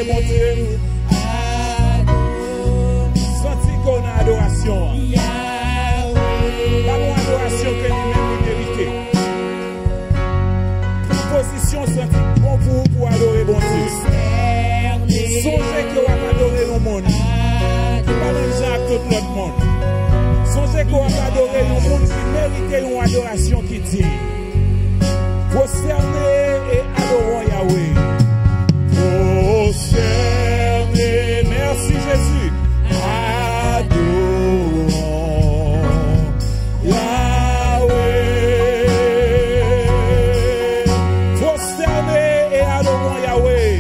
adorer mon Dieu. Senti qu'on a adoration. La bonne adoration que lui-même mérité. Position senti bon pour adorer mon Dieu. Songez que vous adorer le monde. Qui pas même ça à tout l'autre monde. Songez que vous adorer le monde qui mérite une adoration qui dit. Prosternez et adorons Yahweh. Prosternez, merci Jésus. Adorons Yahweh. Prosternez et adorons Yahweh.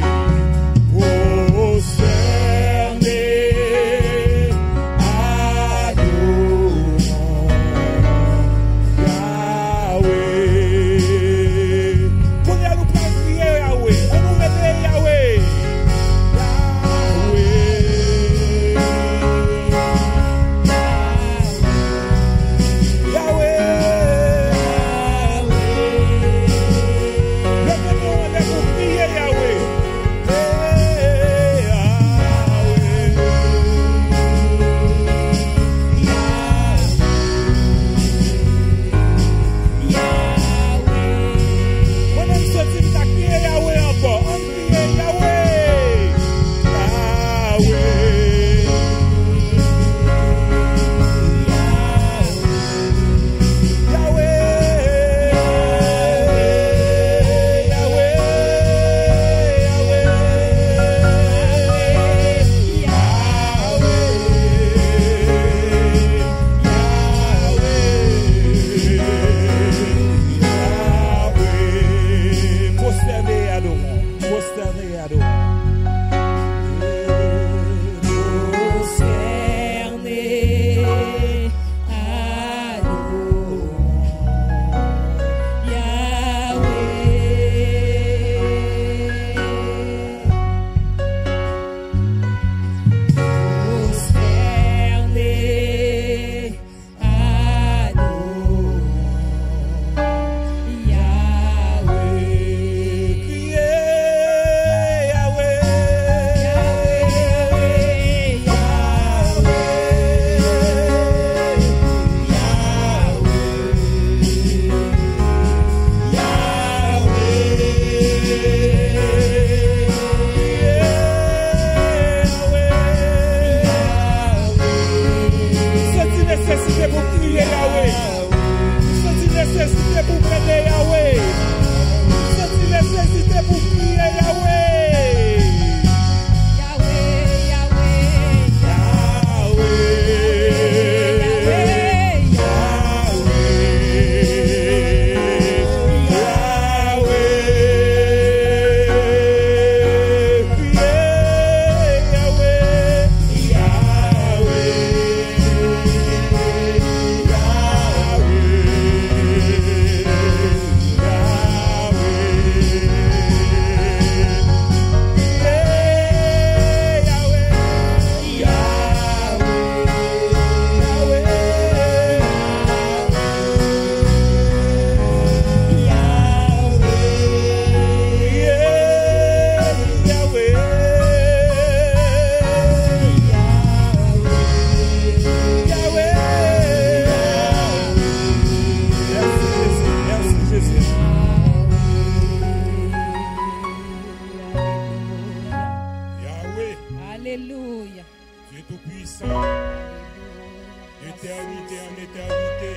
d'éternité en éternité.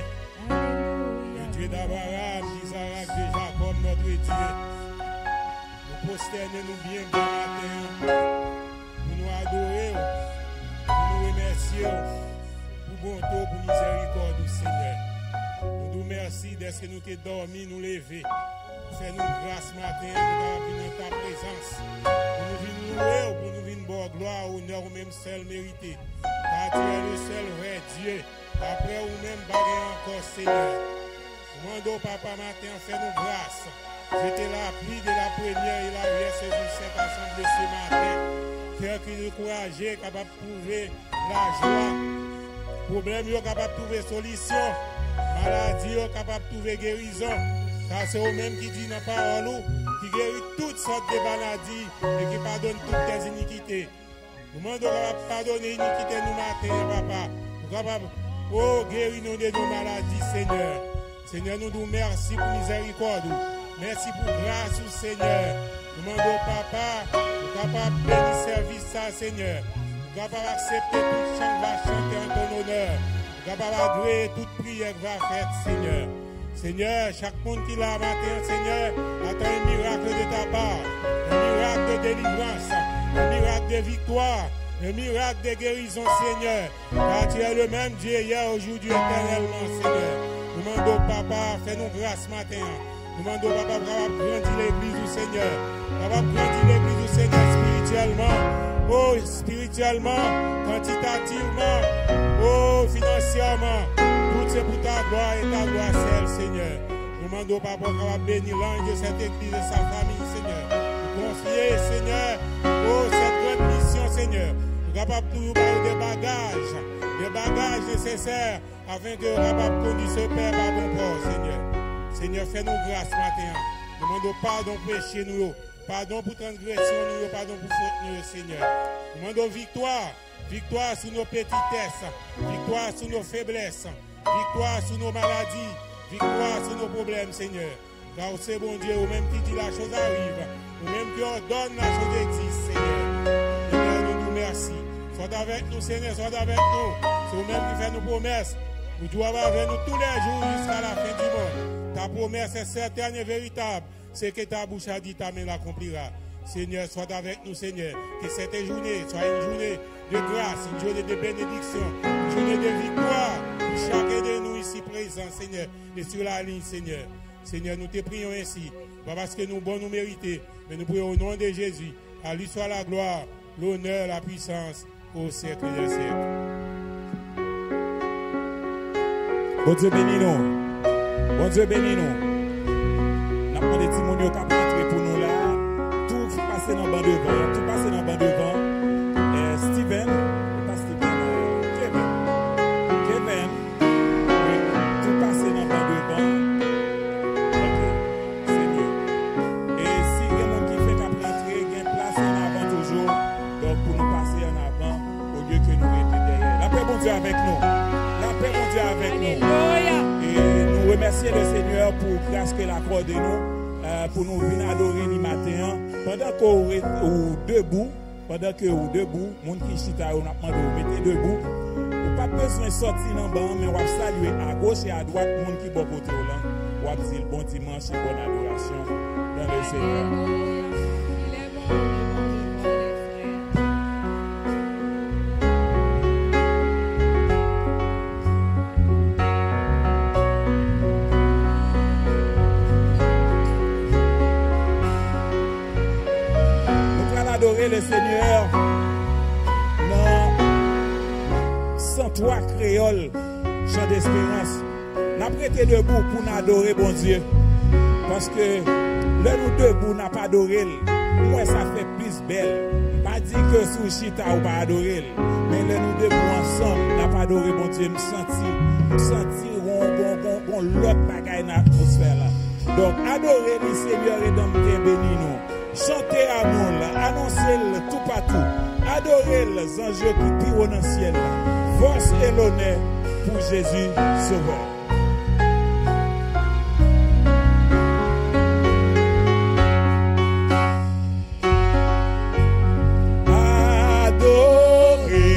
Le Dieu d'Abraham, d'Isaac, de Jacob, notre Dieu. Nous prosternons-nous bien bon matin. Nous nous adorons, nous nous remercions pour bonté, pour miséricorde du Seigneur. Nous nous remercions d'être que nous t'es dormi, nous lever. Fais-nous grâce matin, nous venons dans ta présence. Pour nous venir louer, pour nous venir boire gloire, honneur ou même seul mérité. Car tu es le seul vrai Dieu. Après ou même baguer encore Seigneur. Mando papa matin, fais-nous grâce. J'étais la pluie de la première et la vie saison cette assemblée ce matin. Cœur qui nous encourage, capable de trouver la joie. Problème, capable de trouver solution. Maladie, capable de trouver guérison. Car c'est eux-mêmes qui disent dans la parole, qui guérit toutes sortes de maladies et qui pardonne toutes tes iniquités. iniquité. Nous demandons de pardonner l'iniquité nous matin, papa. Nous capable, oh, guéris-nous de nos maladies, Seigneur. Seigneur, nous nous merci pour miséricorde. Merci pour grâce, Seigneur. Nous demandons, papa, nous capables de bénir service, ça, Seigneur. Nous capables d'accepter toute chant va chanter en ton honneur. Nous capables d'agréer toute prière qui va faire, Seigneur. Seigneur, chaque monde qui l'a matin, Seigneur, attend un miracle de ta part, un miracle de délivrance, un miracle de victoire, un miracle de guérison, Seigneur. Car tu es le même Dieu hier, aujourd'hui, éternellement, Seigneur. Nous demandons, papa, fais-nous grâce matin. Nous demandons, papa, capable de grandir l'église du Seigneur. Capable de grandir l'église du Seigneur spirituellement. Oh, spirituellement, quantitativement, oh, financièrement. Tout c'est pour ta gloire et ta gloire seule, Seigneur. Nous demandons, papa, capable de bénir l'ange de cette église et sa famille, Seigneur. Nous confier, Seigneur, oh, cette grande mission, Seigneur. Nous sommes capables de nous parler des bagages nécessaires afin que nous soyons capables de conduire ce Père par bon port, Seigneur. Seigneur, fais-nous grâce matin. Nous demandons pardon pour péché nous, pardon pour transgression nous, pardon pour faute nous, Seigneur. Nous demandons victoire, victoire sur nos petitesses, victoire sur nos faiblesses, victoire sur nos maladies, victoire sur nos problèmes, Seigneur. Car c'est bon Dieu, ou même qui dit la chose arrive, ou même qui ordonne la chose existe, Seigneur. Seigneur, nous nous merci. Sois avec nous, Seigneur, sois avec nous. C'est vous-même qui fait nos promesses. Nous devons avoir avec nous tous les jours jusqu'à la fin du monde. Ta promesse est certaine et véritable. C'est que ta bouche a dit, ta main l'accomplira. Seigneur, sois avec nous, Seigneur. Que cette journée soit une journée de grâce, une journée de bénédiction, une journée de victoire pour chacun de nous ici présents, Seigneur, et sur la ligne, Seigneur. Seigneur, nous te prions ainsi, pas parce que nous bon nous mériter, mais nous prions au nom de Jésus. À lui soit la gloire, l'honneur, la puissance au siècle des siècles. Bon Dieu bénis nous. Bon Dieu bénis nous. N'a pas des témoignages qui ont pour nous là. Tout passé dans le banc devant. Tout passé dans le banc devant. Steven. Pas Steven. Kevin. Oui. Tout passé dans le banc devant. Ok. C'est mieux. Et si il y a des gens qui fait qu'à rentrer, il y a une place en avant toujours. Donc pour nous passer en avant, au lieu que nous rester derrière. La paix bon Dieu avec nous. La paix bon Dieu avec nous. Et nous remercions le Seigneur pour grâce qu'il accorde nous, pour nous venir adorer le matin. Pendant que vous debout, monde qui chita, on a demandé de mettez debout. Vous pas besoin de sortir dans le banc, mais on va saluer à gauche et à droite, monde qui est bon côté là. On va dire bon dimanche et bonne adoration dans le Seigneur. Adorer le Seigneur dans 103 créoles, chant d'espérance. N'a prêté debout pour nous adorer bon Dieu. Parce que là nous debout n'a pas adoré. Moi ça fait plus belle. Pas dit que sous chita ou pas adorer. Mais là nous debout ensemble n'a pas adoré bon Dieu. Nous sentir on l'autre bagaille dans l'atmosphère là. Donc adorez le Seigneur et dans le béni nous. Chantez amour là, annoncez-le tout partout. Adorez les anges qui pirent dans le ciel là. Force et l'honneur pour Jésus Sauveur. Adorez-lui,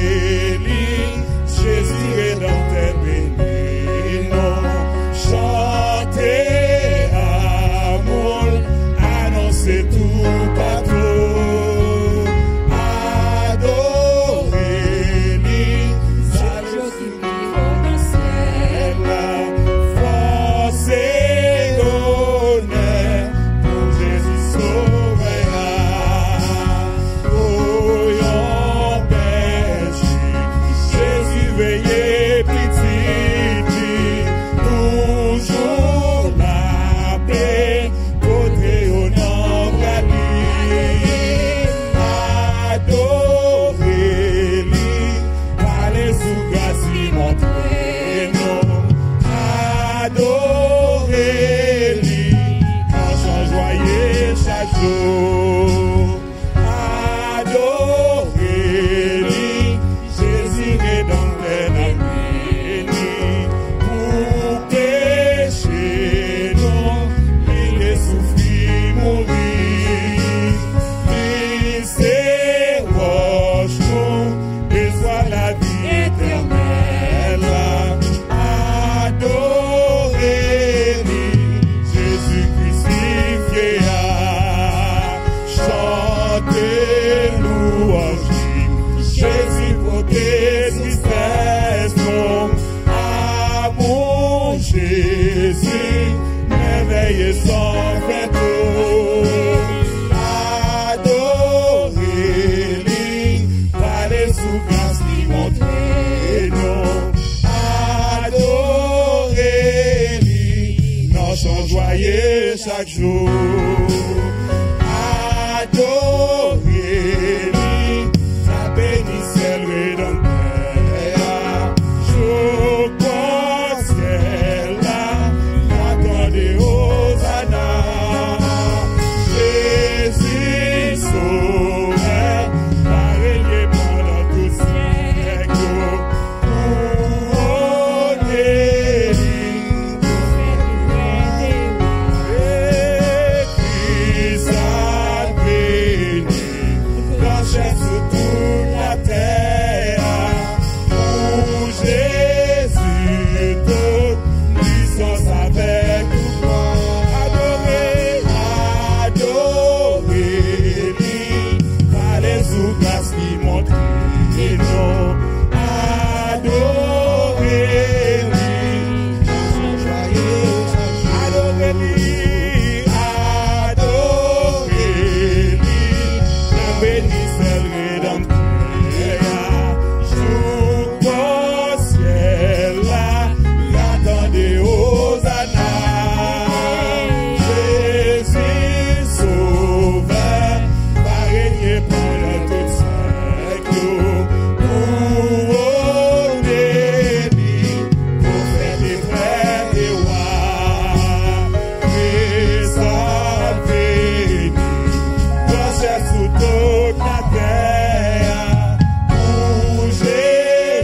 merveille sans fin adorez-lui, parlez sous grâce qui montre non, adorez-lui, non chant joyeux chaque jour, adorez-lui, sa bénissez le rédempteur, je pense qu'elle a attendez Hosanna, Jésus sauveur, va régner pendant tout siècle, couronné-lui, Christ a béni, blanchette sur toute la terre, pour Jésus toute puissance avec toi, adorez-lui, parlez sous grâce qui montre et non, adorez-lui, joyeux, adorez-lui, adorez-lui, la bénissez le rédempteur, jour au ciel là, l'attendez Hosanna, Jésus sauveur, va régner pendant tout siècle, couronné-lui, prophète et frère et roi, Christ a béni, blanchette sous toute la terre, pour Jésus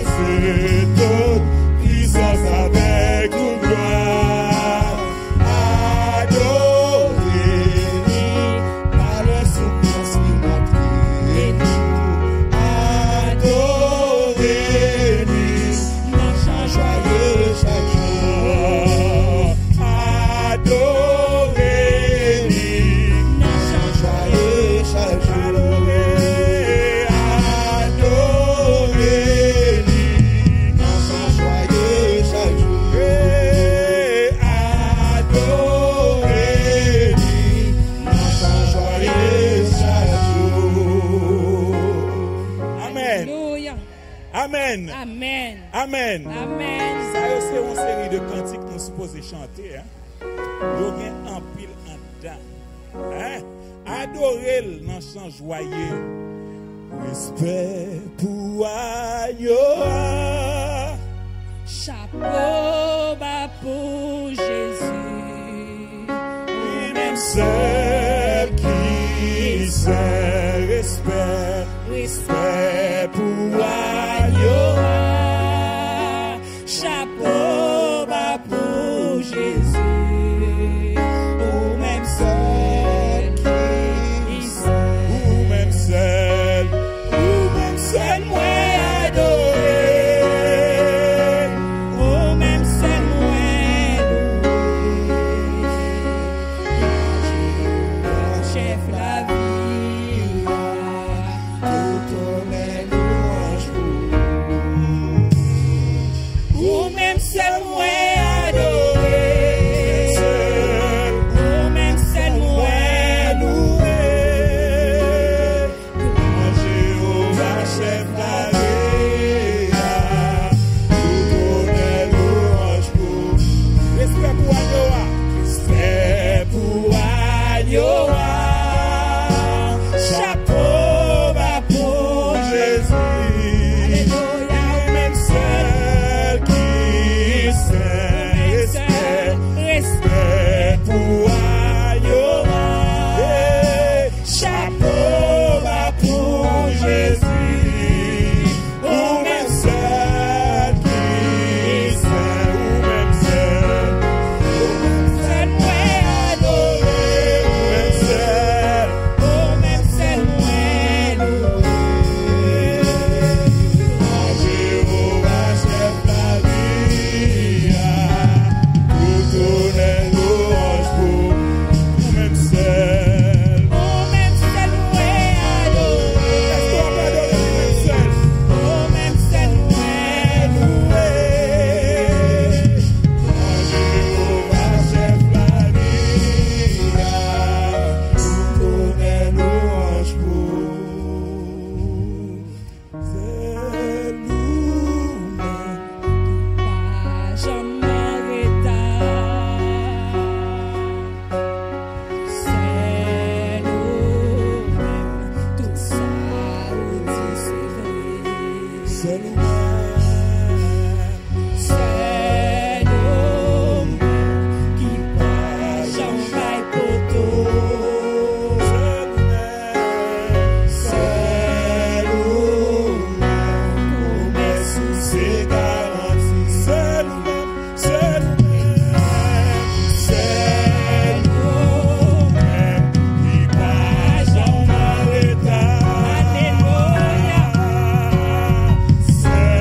toute puissance avec toute gloire, adorez-lui, parlez sous grâce qui montre et nous, adorez-lui, marchant joyeux chaque jour, adorez-lui, marchant joyeux chaque jour, adorez-lui, marchant joyeux chaque jour, adorez-lui, marchant joyeux chaque jour. Amen. Alléluia. Amen. Amen. Amen. Amen. Ça, c'est une série de cantiques que nous supposons chanter. Hein? Nous avons un pile en dedans. Hein? Adorez dans chant joyeux. Respect pour Ayoa. Chapeau bas pour Jésus. Lui-même seul qui sait respect. Respect pour Ayoa. Chapeau bas pour Jésus. Ou même seul qui sait. Ou même seul moi adorer. Ou même seul moi louer. Chef la vie. Tout honneur, louange C'est nous-mêmes. C'est nous-mêmes qui passons en maille poteau. C'est nous-mêmes. Promesse c'est garanti. C'est nous-mêmes. C'est nous-mêmes. C'est nous-mêmes Qui passons dans l'état. Alléluia. C'est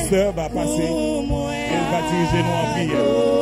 pasteur va passer. Elle va diriger nous en prière.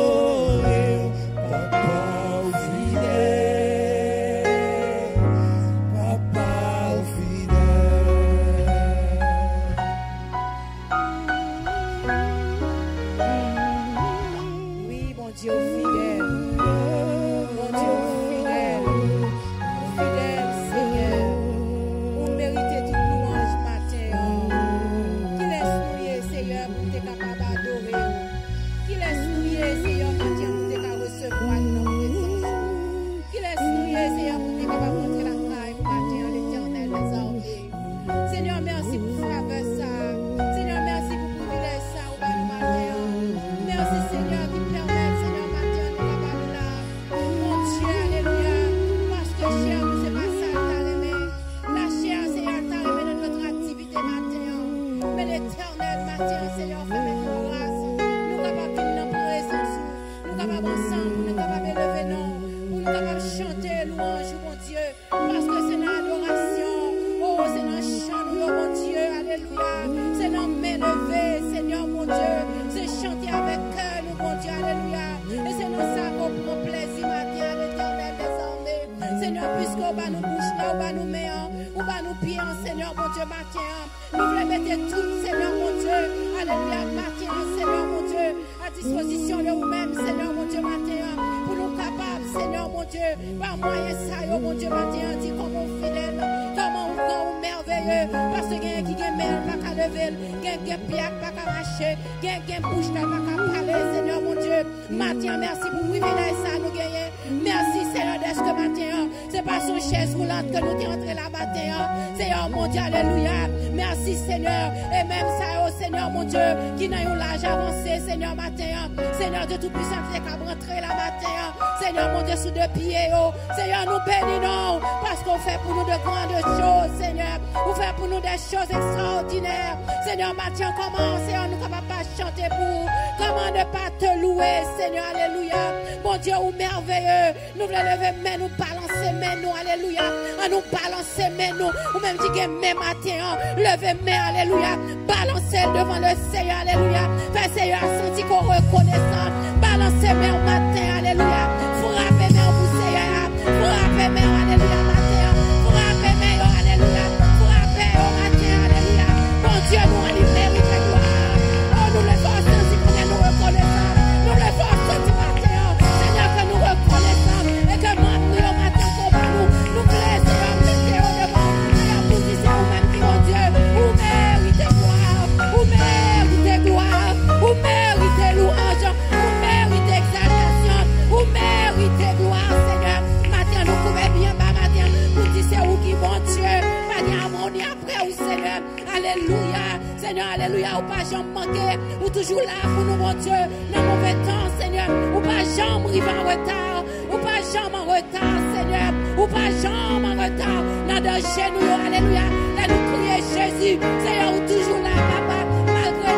Seigneur, Mathieu, comment, Seigneur, nous ne pouvons pas chanter pour, comment ne pas te louer, Seigneur, alléluia. Mon Dieu, ou merveilleux, nous voulons lever main, nous balancer main, nous, alléluia. À nous balancer main, nous, ou même dire, même matin, lever main, alléluia. Balancer devant le Seigneur, alléluia. Fais, Seigneur, sentir qu'on reconnaissant. Balancer main au matin, alléluia. Frappez main au Seigneur, frappez main, alléluia, matin. Frappez main, alléluia. Frappez au matin, alléluia. Mon Dieu, nous, on y mérite gloire. Oh, nous le faisons si qu'on est nous reconnaissants. Nous le faisons du matin, Seigneur, que nous reconnaissons. Et que moi, nous, au matin, qu'on va nous plaisir, mettez au devant. Seigneur, position, ou même, mon Dieu, vous méritez gloire, vous méritez gloire, vous méritez louange, vous méritez exaltation, vous méritez gloire, Seigneur. Matin, nous pouvons bien, matin, nous disons c'est où qui, mon Dieu, matin, on est après, ou Seigneur, alléluia, Seigneur, alléluia, ou pas jamais manquer, ou toujours là pour nous, mon Dieu, dans le mauvais temps, Seigneur, ou pas jamais arriver en retard, ou pas jamais en retard, Seigneur, ou pas jamais en retard, dans le danger, nous, alléluia, là, nous crier Jésus, Seigneur, ou toujours là, papa, malgré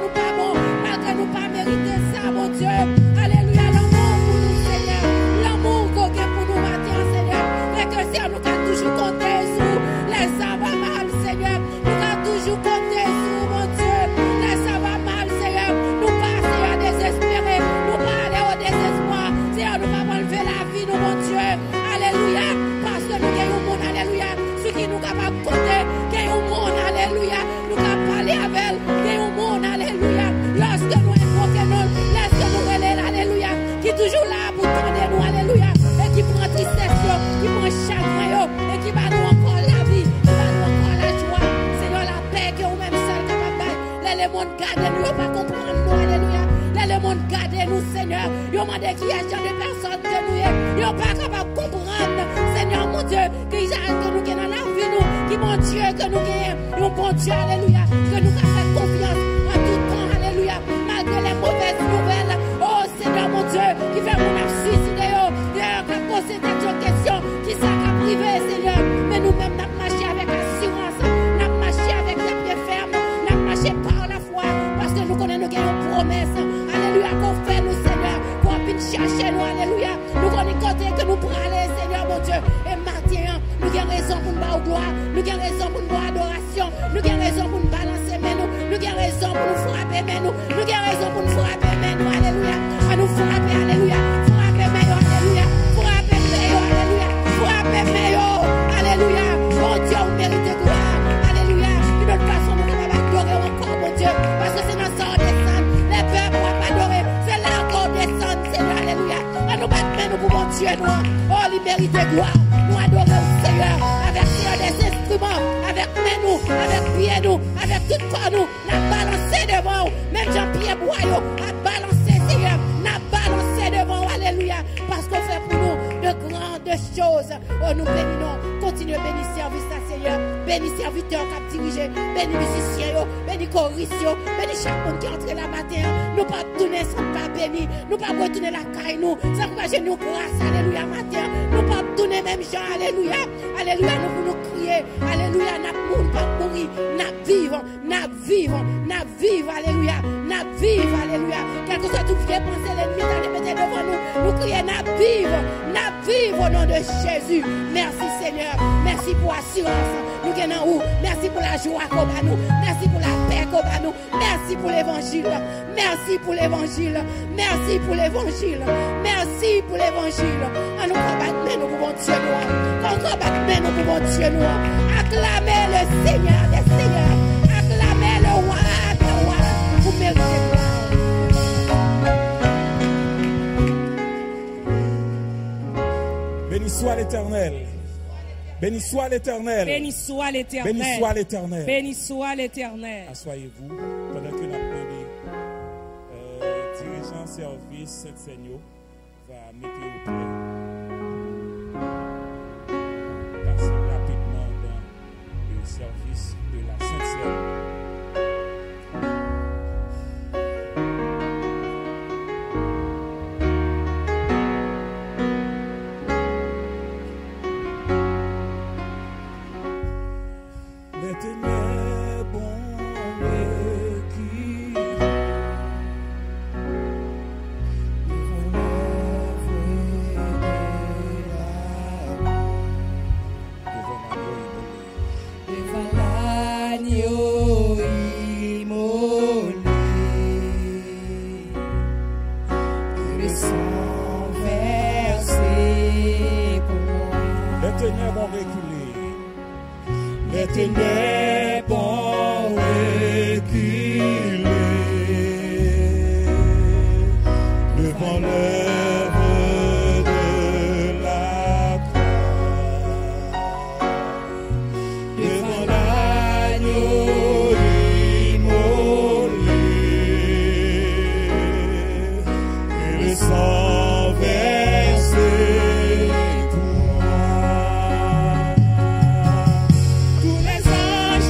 nous pas bon, malgré nous pas mériter ça, mon Dieu, alléluia, l'amour pour nous, Seigneur, l'amour qu'on a pour nous, matin, Seigneur, et que Seigneur, nous avons toujours compté sur les sabbats mal, Seigneur, nous avons toujours compté sur, mon Dieu, les sabbats mal, Seigneur, nous pas, Seigneur, désespérés, nous pas aller au désespoir, Seigneur, nous pas enlever la vie, nous, mon Dieu, alléluia, parce que nous gagnons le monde, alléluia, ce qui nous capable de compter, gagnons le monde, alléluia, nous capable parler avec elle, gagnons le monde, alléluia, lorsque nous invoquons nous, lorsque nous relèvons, alléluia, qui est toujours là pour tendre nous, alléluia, et qui prend tristesse, qui prend chagrin, et qui va nous encore la vie, qui va nous encore la joie, Seigneur, la paix que nous-mêmes seuls capables de faire, les mondes gardent nous, pas comprendre nous, alléluia, les mondes gardent nous, Seigneur, ils ont demandé qu'il y a genre de personnes que nous, ils n'ont pas capable de comprendre, Seigneur, mon Dieu, qu'il y a que nous qui dans la vie, nous, qui mon Dieu, que nous gagnons, bon Dieu, alléluia, que nous avons fait confiance en tout temps, alléluia, malgré les mauvaises nouvelles, oh Seigneur, mon Dieu, qui fait mon suicide, qui a posé des questions, qui s'est privé, Seigneur, mais nous-mêmes, nous avons marché avec assurance, nous avons marché avec les pieds fermes, nous avons marché par la foi, parce que nous connaissons, nous gagnons promesse, alléluia, qu'on fait nous, Seigneur, qu'on puisse chercher nous, alléluia, nous connaissons côté que nous pourrons aller, Seigneur, mon Dieu, et maintenant, nous avons raison pour nous battre gloire, nous avons raison pour nous adoration, nous avons raison pour nous balancer, mais nous avons raison pour nous frapper. frapper, mais nous avons raison pour nous frapper, mais nous, alléluia. À nous frapper, alléluia. Frapper, mais alléluia. Frapper, mais alléluia. Frapper, mais alléluia. Bon Dieu, vous méritez gloire. Alléluia. De notre façon, nous sommes adorer encore, mon Dieu. Parce que c'est dans ça qu'on descend. Les peuples ne pas adorer. C'est là qu'on descend, Seigneur, alléluia. À nous battre, mais nous pouvons tuer, nous. Oh, il mérite gloire. Nous adorer au Seigneur. Avec des instruments, avec nous, avec pieds nous, avec tout corps nous, n'a balancé devant, même Jean-Pierre Boyau a balancé, Seigneur, n'a balancé devant, alléluia, parce qu'on fait pour nous de grandes choses. Oh, nous bénissons, continuez à bénir service à Seigneur, bénis serviteur qui a dirigé, bénis musiciens, bénis choristes, bénis chaque monde qui est entré la matin, nous pas tourner sans pas bénir, nous pas retourner la caille nous, sans que nous grâce, alléluia, matin, nous pas tourner même gens, alléluia, alléluia, nous pour nous crier, alléluia, n'a pas mourir, n'a vivre, alléluia, n'a vivre, alléluia. Quel que soit tout vieux penser l'ennemi dans les métiers devant nous, nous crions, n'a vivre au nom de Jésus. Merci Seigneur, merci pour l'assurance, nous gagnons où, merci pour la joie qu'on a nous, merci pour la paix qu'on a nous, merci pour l'évangile, merci pour l'évangile, merci pour l'évangile, merci pour l'évangile. En nous combattre, nous pouvons tuer nous, quand nous combattre, nous pouvons tuer nous. Acclamez le Seigneur des Seigneurs, acclamez le roi des rois, vous méritez gloire. Béni soit l'Éternel. Béni soit l'Éternel. Béni soit l'Éternel. Béni soit l'Éternel. Béni soit l'Éternel. Asseyez-vous pendant que la dirigeant service Saint-Seigneur va mettre au pied. Passer rapidement dans le service de la Sainte-Seine. Tous les anges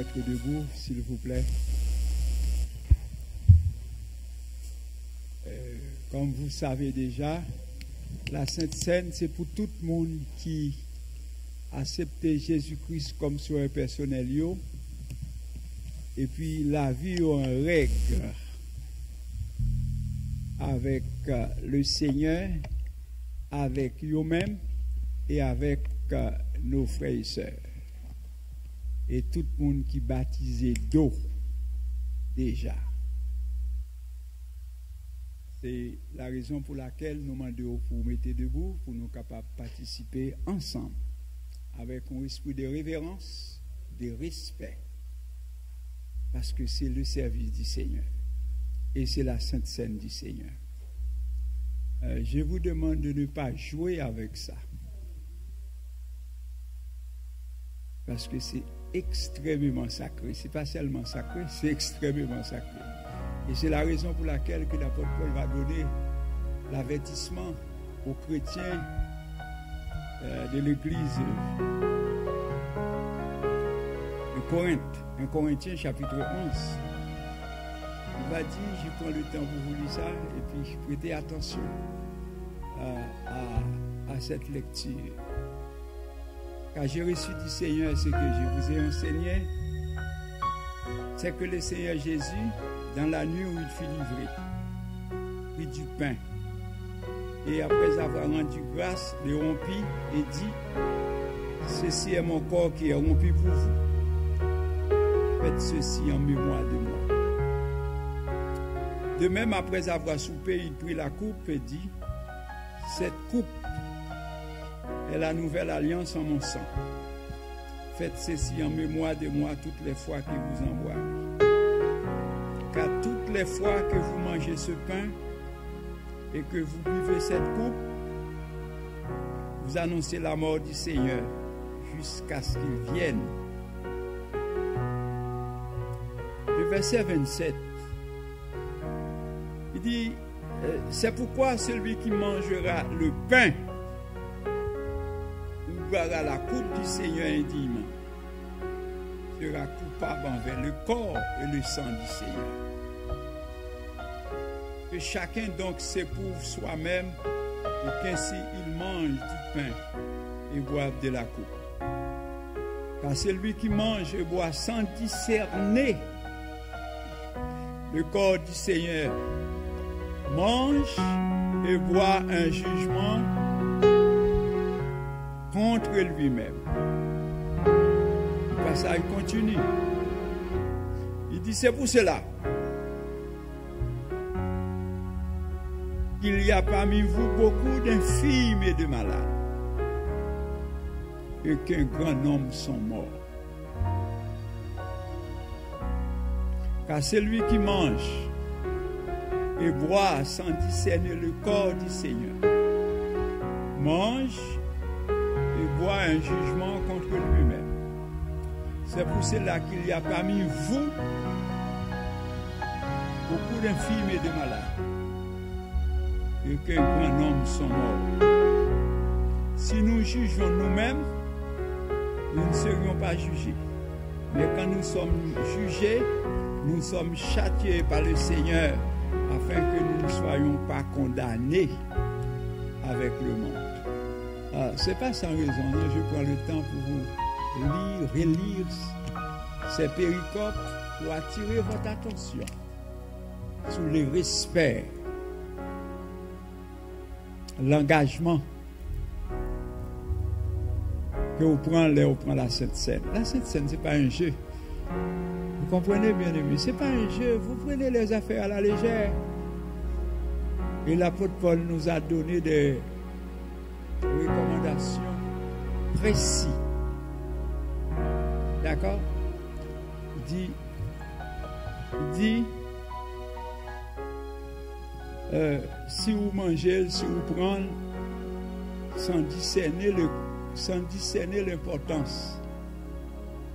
mettre debout, s'il vous plaît. Comme vous savez déjà, la Sainte Seine, c'est pour tout le monde qui a accepté Jésus-Christ comme sauveur personnel. Et puis la vie en règle avec le Seigneur, avec eux-mêmes et avec nos frères et sœurs. Et tout le monde qui baptisé d'eau déjà. C'est la raison pour laquelle nous demandons pour vous mettre debout, pour nous capables de participer ensemble avec un esprit de révérence, de respect. Parce que c'est le service du Seigneur. Et c'est la Sainte Seine du Seigneur. Je vous demande de ne pas jouer avec ça. Parce que c'est extrêmement sacré. Ce n'est pas seulement sacré, c'est extrêmement sacré. Et c'est la raison pour laquelle que l'apôtre Paul va donner l'avertissement aux chrétiens de l'église de Corinthe, 1 Corinthiens chapitre 11. Il va dire, je prends le temps pour vous lire ça, et puis prêtez attention à cette lecture. Car j'ai reçu du Seigneur ce que je vous ai enseigné, c'est que le Seigneur Jésus, dans la nuit où il fut livré, prit du pain, et après avoir rendu grâce, le rompit et dit, ceci est mon corps qui est rompu pour vous. Faites ceci en mémoire de moi. De même, après avoir soupé, il prit la coupe et dit, cette coupe est la nouvelle alliance en mon sang. Faites ceci en mémoire de moi toutes les fois que vous en boirez. Car toutes les fois que vous mangez ce pain et que vous buvez cette coupe, vous annoncez la mort du Seigneur jusqu'à ce qu'il vienne. Le verset 27, il dit, c'est pourquoi celui qui mangera le pain ou boira la coupe du Seigneur indimement sera coupable envers le corps et le sang du Seigneur. Que chacun donc s'éprouve soi-même et qu'ainsi il mange du pain et boive de la coupe. Car celui qui mange et boit sans discerner le corps du Seigneur mange et boit un jugement contre lui-même. Le passage continue. Il dit, c'est pour cela qu'il y a parmi vous beaucoup d'infirmes et de malades, et qu'un grand nombre sont morts. Car celui qui mange et boit sans discerner le corps du Seigneur mange et boit un jugement contre lui-même. C'est pour cela qu'il y a parmi vous beaucoup d'infirmes et de malades, et qu'un grand nombre sont morts. Si nous jugeons nous-mêmes, nous ne serions pas jugés. Mais quand nous sommes jugés, nous sommes châtiés par le Seigneur afin que nous ne soyons pas condamnés avec le monde. C'est pas sans raison, hein? Je prends le temps pour vous lire, relire ces péricopes pour attirer votre attention sur le respect, l'engagement que vous prenez la Sainte Seine. La Sainte Seine, ce n'est pas un jeu. Vous comprenez, bien aimé, ce n'est pas un jeu. Vous prenez les affaires à la légère. Et l'apôtre Paul nous a donné des recommandations précises. D'accord? Il dit si vous mangez, si vous prenez sans discerner l'importance,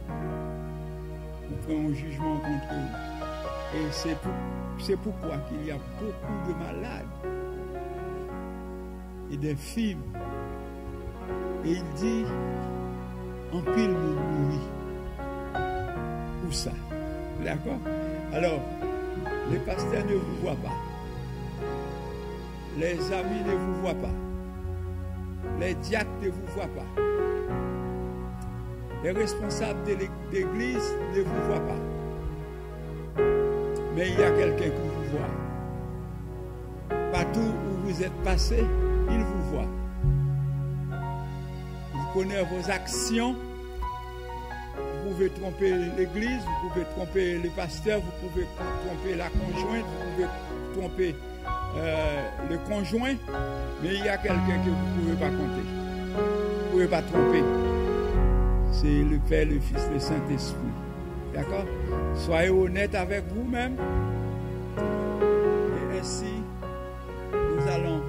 vous prenez un jugement contre eux. Et c'est pourquoi qu'il y a beaucoup de malades et d'infirmes. Et il dit en pile nous mourir. pour ça. D'accord? Alors, les pasteurs ne vous voient pas. Les amis ne vous voient pas. Les diacres ne vous voient pas. Les responsables d'église ne vous voient pas. Mais il y a quelqu'un qui vous voit. Partout où vous êtes passé, il vous voit. Vous connaissez vos actions. Vous pouvez tromper l'église, vous pouvez tromper les pasteurs, vous pouvez tromper la conjointe, vous pouvez tromper le conjoint, mais il y a quelqu'un que vous ne pouvez pas compter. Vous ne pouvez pas tromper. C'est le Père, le Fils, le Saint-Esprit. D'accord? Soyez honnête avec vous-même. Et ainsi, nous allons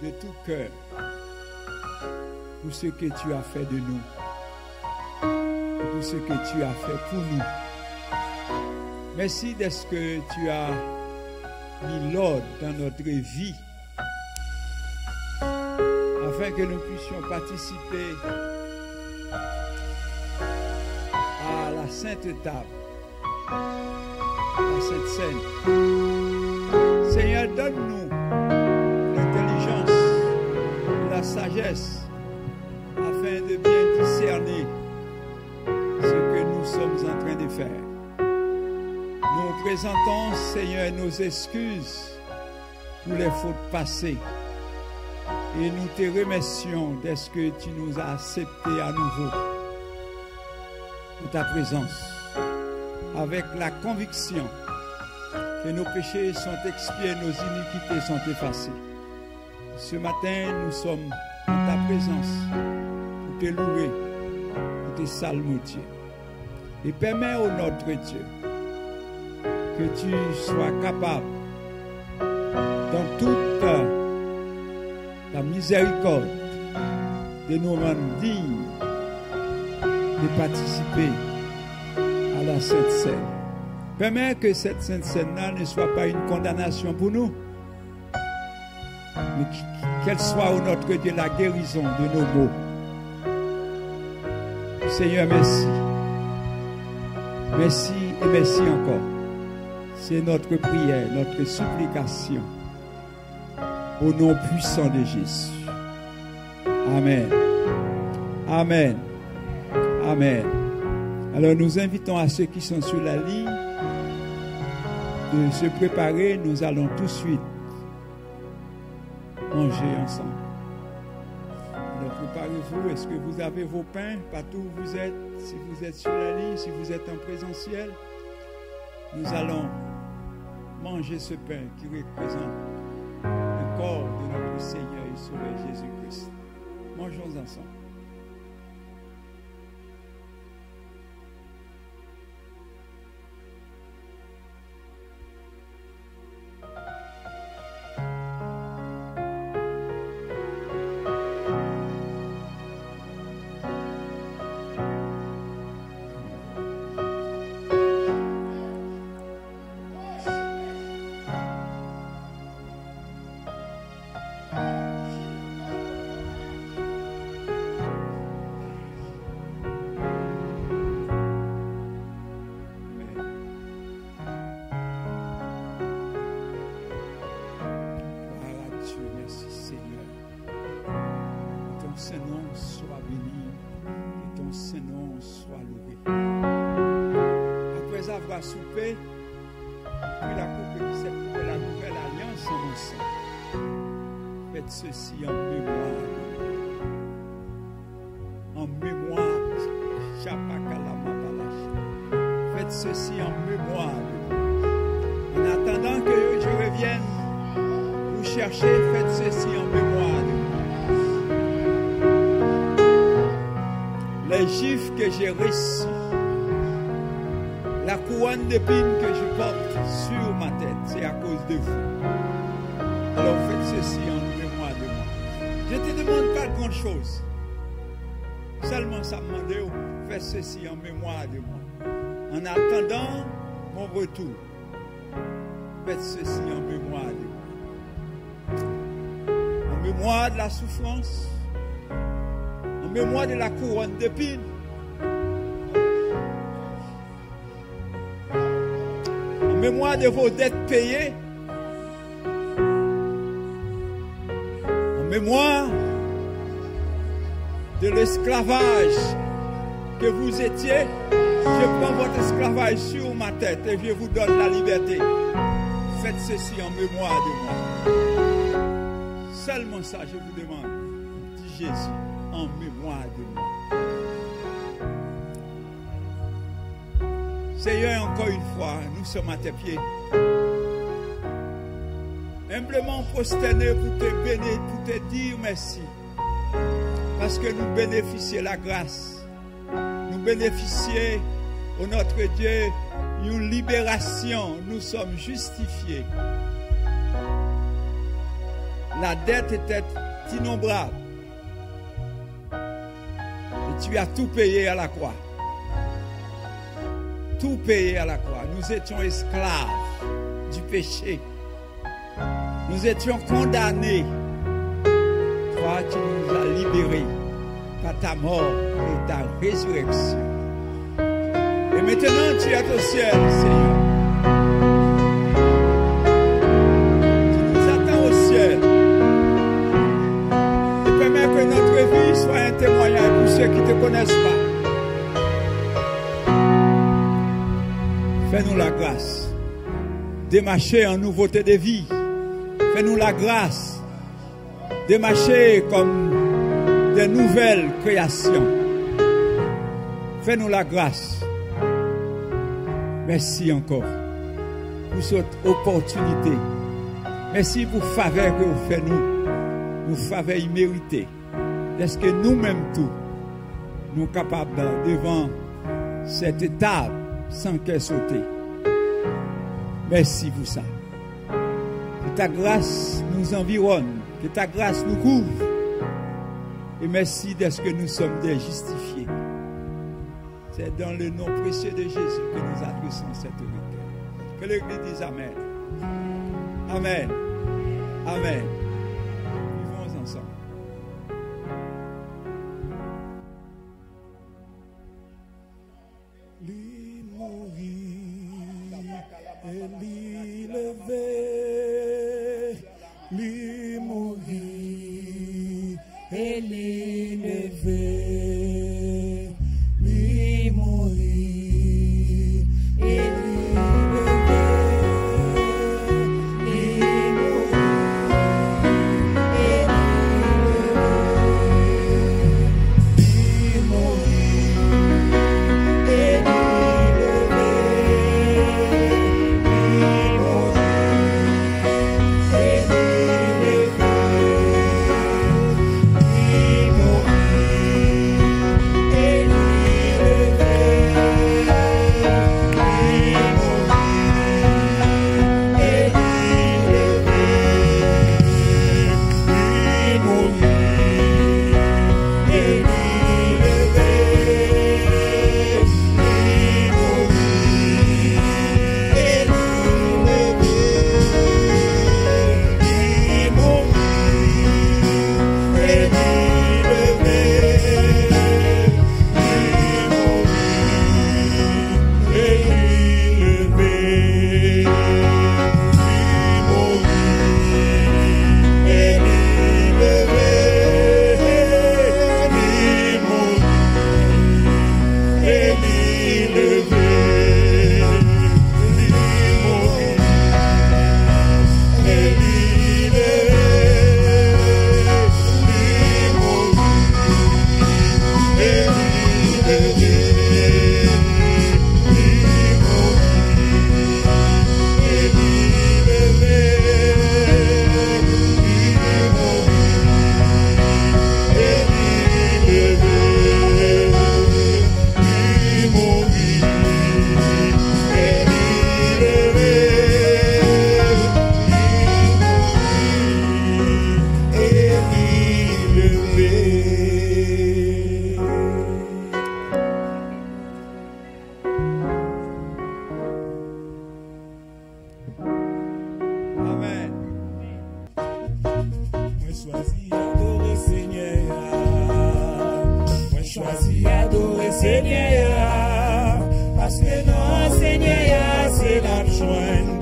de tout cœur pour ce que tu as fait de nous, pour ce que tu as fait pour nous. Merci de ce que tu as mis l'ordre dans notre vie afin que nous puissions participer à la sainte table, à cette scène. Seigneur, donne-nous l'intelligence, la sagesse, afin de bien discerner ce que nous sommes en train de faire. Nous présentons, Seigneur, nos excuses pour les fautes passées. Et nous te remercions de ce que tu nous as acceptés à nouveau pour ta présence, avec la conviction que nos péchés sont expiés, nos iniquités sont effacées. Ce matin, nous sommes en ta présence pour te louer, pour te salmodier. Et permets au notre Dieu que tu sois capable, dans toute ta miséricorde, de nous rendre dignes de participer à la Sainte Seine. Permets que cette Sainte Seine-là ne soit pas une condamnation pour nous, mais qu'elle soit, ô notre Dieu, la guérison de nos maux. Seigneur, merci. Merci et merci encore. C'est notre prière, notre supplication. Au nom puissant de Jésus. Amen. Amen. Amen. Alors nous invitons à ceux qui sont sur la ligne de se préparer. Nous allons tout de suite manger ensemble. Alors préparez-vous. Est-ce que vous avez vos pains partout où vous êtes? Si vous êtes sur la ligne, si vous êtes en présentiel, nous allons manger ce pain qui représente le corps de notre Seigneur et Sauveur Jésus-Christ. Mangeons ensemble. Souper, puis la coupe qui s'appelle la nouvelle alliance en mon sang. Faites ceci en mémoire. En mémoire. Faites ceci en mémoire. En attendant que je revienne vous chercher, faites ceci en mémoire. Les gifs que j'ai reçus, la couronne d'épines que je porte sur ma tête, c'est à cause de vous. Alors faites ceci en mémoire de moi. Je ne te demande pas grand-chose. Seulement ça me demande, faites ceci en mémoire de moi. En attendant mon retour, faites ceci en mémoire de moi. En mémoire de la souffrance, en mémoire de la couronne d'épines, en mémoire de vos dettes payées, en mémoire de l'esclavage que vous étiez. Je prends votre esclavage sur ma tête et je vous donne la liberté. Faites ceci en mémoire de moi. Seulement ça, je vous demande, dit Jésus, en mémoire de moi. Seigneur, encore une fois, nous sommes à tes pieds. Humblement prosternés pour te bénir, pour te dire merci. Parce que nous bénéficions la grâce. Nous bénéficions, ô notre Dieu, une libération. Nous sommes justifiés. La dette était innombrable. Et tu as tout payé à la croix. Tout payé à la croix. Nous étions esclaves du péché. Nous étions condamnés. Toi, tu nous as libérés par ta mort et ta résurrection. Et maintenant, tu es au ciel, Seigneur. Tu nous attends au ciel. Et permets que notre vie soit un témoignage pour ceux qui ne te connaissent pas. Fais-nous la grâce de marcher en nouveauté de vie. Fais-nous la grâce de marcher comme de nouvelles créations. Fais-nous la grâce. Merci encore pour cette opportunité. Merci pour faveur que vous faites nous. Une faveur imméritée. Est-ce que nous-mêmes tout, nous capables devant cette table sans qu'elle saute. Merci pour ça. Que ta grâce nous environne, que ta grâce nous couvre. Et merci d'être que nous sommes des justifiés. C'est dans le nom précieux de Jésus que nous adressons cette requête. Que l'Église dise Amen. Amen. Amen. Vivons ensemble. Lui mourir et lui lever, lui mourir et lui lever, lui mourir et lui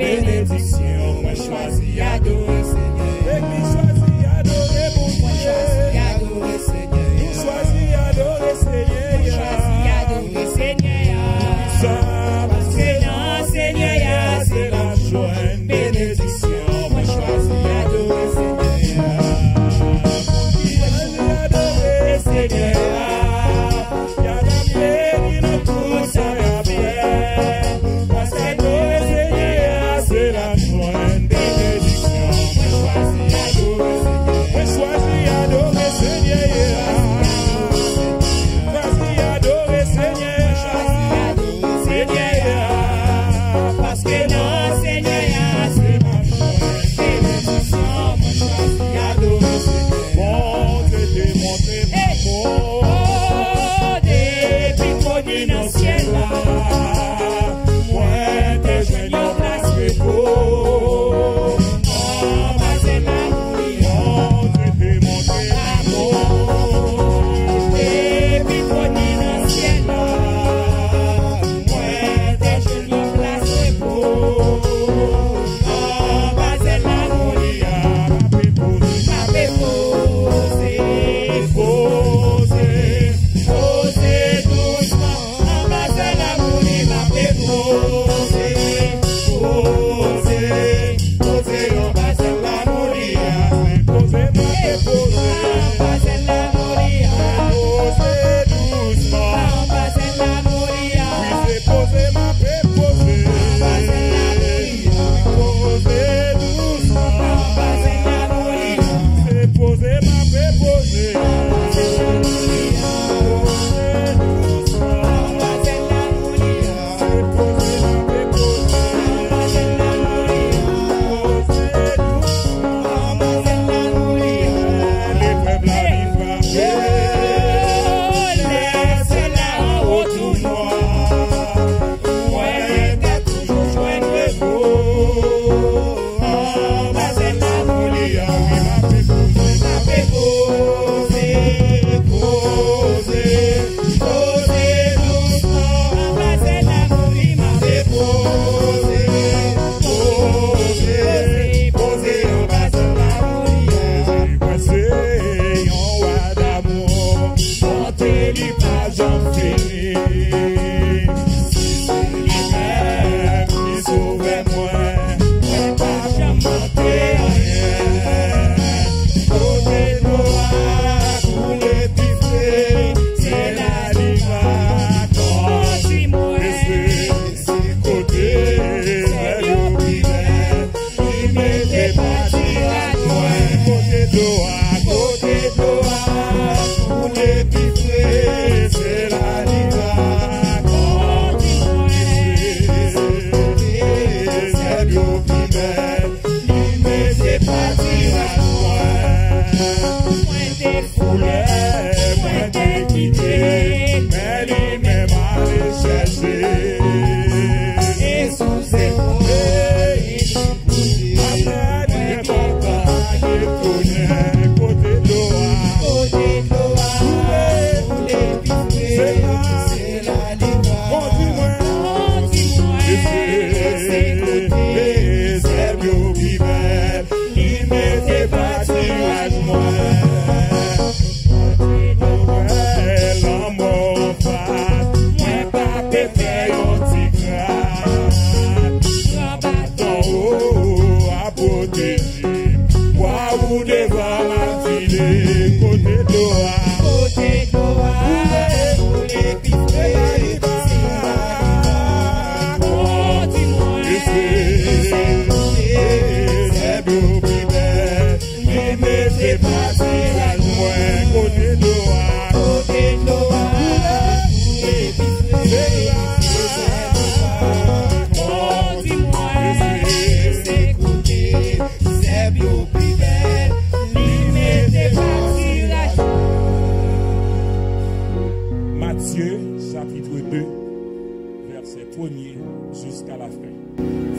Bénédiction, moi choisis adorer Seigneur.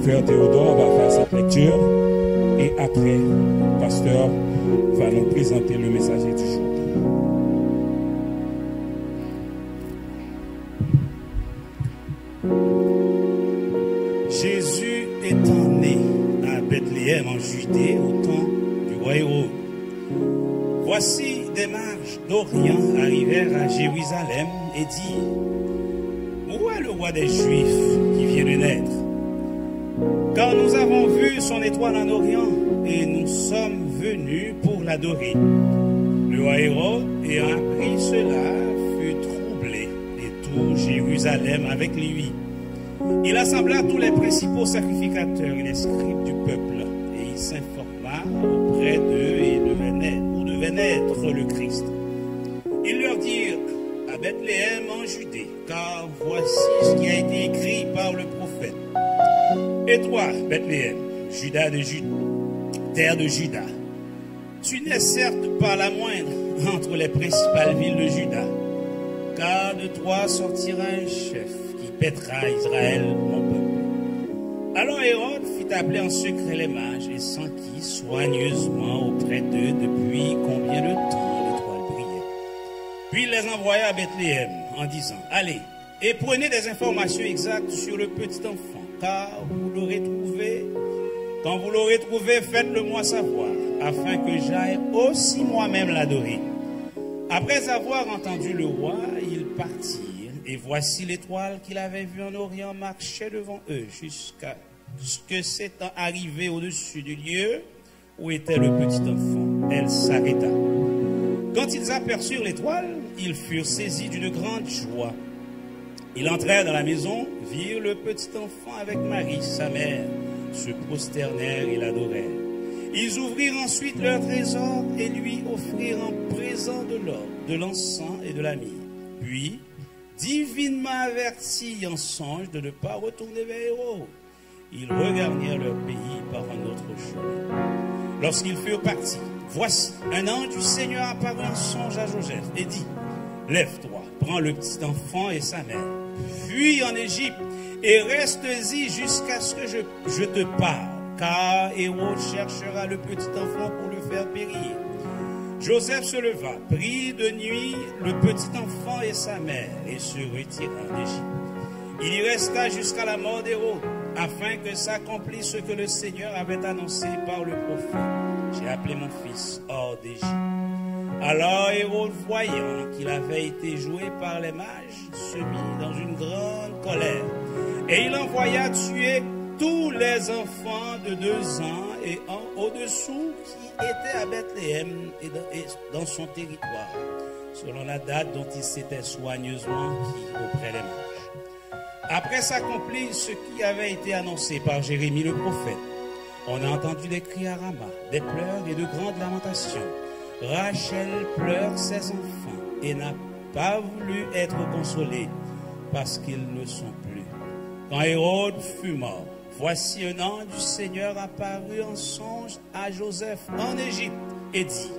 Frère Théodore va faire cette lecture et après, pasteur va nous présenter le messager du jour. Jésus étant né à Bethléem en Judée au temps du roi Hérode, voici des mages d'Orient arrivèrent à Jérusalem et dirent: où est le roi des Juifs qui vient de naître? Car nous avons vu son étoile en Orient et nous sommes venus pour l'adorer. Le roi Hérode, ayant appris cela, fut troublé et tout Jérusalem avec lui. Il assembla tous les principaux sacrificateurs et les scribes du peuple et il s'informa auprès d'eux et où devait naître le Christ. Ils leur dirent: à Bethléem en Judée, car voici ce qui a été écrit par le prophète. Et toi, Bethléem, terre de Juda, tu n'es certes pas la moindre entre les principales villes de Juda, car de toi sortira un chef qui paîtra Israël, mon peuple. Alors Hérode fit appeler en secret les mages et s'enquit soigneusement auprès d'eux depuis combien de temps l'étoile brillait. Puis il les envoya à Bethléem en disant: allez et prenez des informations exactes sur le petit enfant, car vous l'aurez trouvé. Quand vous l'aurez trouvé, faites-le moi savoir, afin que j'aille aussi moi-même l'adorer. Après avoir entendu le roi, ils partirent, et voici l'étoile qu'il avait vue en Orient marchait devant eux, jusqu'à ce que s'étant arrivé au-dessus du lieu où était le petit enfant, elle s'arrêta. Quand ils aperçurent l'étoile, ils furent saisis d'une grande joie. Ils entrèrent dans la maison, virent le petit enfant avec Marie, sa mère, se prosternèrent et l'adorèrent. Ils ouvrirent ensuite leur trésor et lui offrirent en présent de l'or, de l'encens et de la myrrhe. Puis, divinement avertis en songe de ne pas retourner vers Hérode, ils regagnèrent leur pays par un autre chemin. Lorsqu'ils furent partis, voici, un ange du Seigneur apparut en songe à Joseph et dit: lève-toi, prends le petit enfant et sa mère, fuis en Égypte et reste-y jusqu'à ce que je te parle, car Hérode cherchera le petit enfant pour le faire périr. Joseph se leva, prit de nuit le petit enfant et sa mère et se retira en Égypte. Il y resta jusqu'à la mort d'Hérode, afin que s'accomplisse ce que le Seigneur avait annoncé par le prophète: j'ai appelé mon fils hors d'Égypte. Alors Hérode, voyant qu'il avait été joué par les mages, se mit dans une grande colère, et il envoya tuer tous les enfants de 2 ans et au-dessous qui étaient à Bethléem et dans son territoire, selon la date dont il s'était soigneusement mis auprès des mages. Après s'accomplit ce qui avait été annoncé par Jérémie le prophète, on a entendu des cris à Rama, des pleurs et de grandes lamentations. Rachel pleure ses enfants et n'a pas voulu être consolée parce qu'ils ne sont plus. Quand Hérode fut mort, voici un ange du Seigneur apparut en songe à Joseph en Égypte et dit: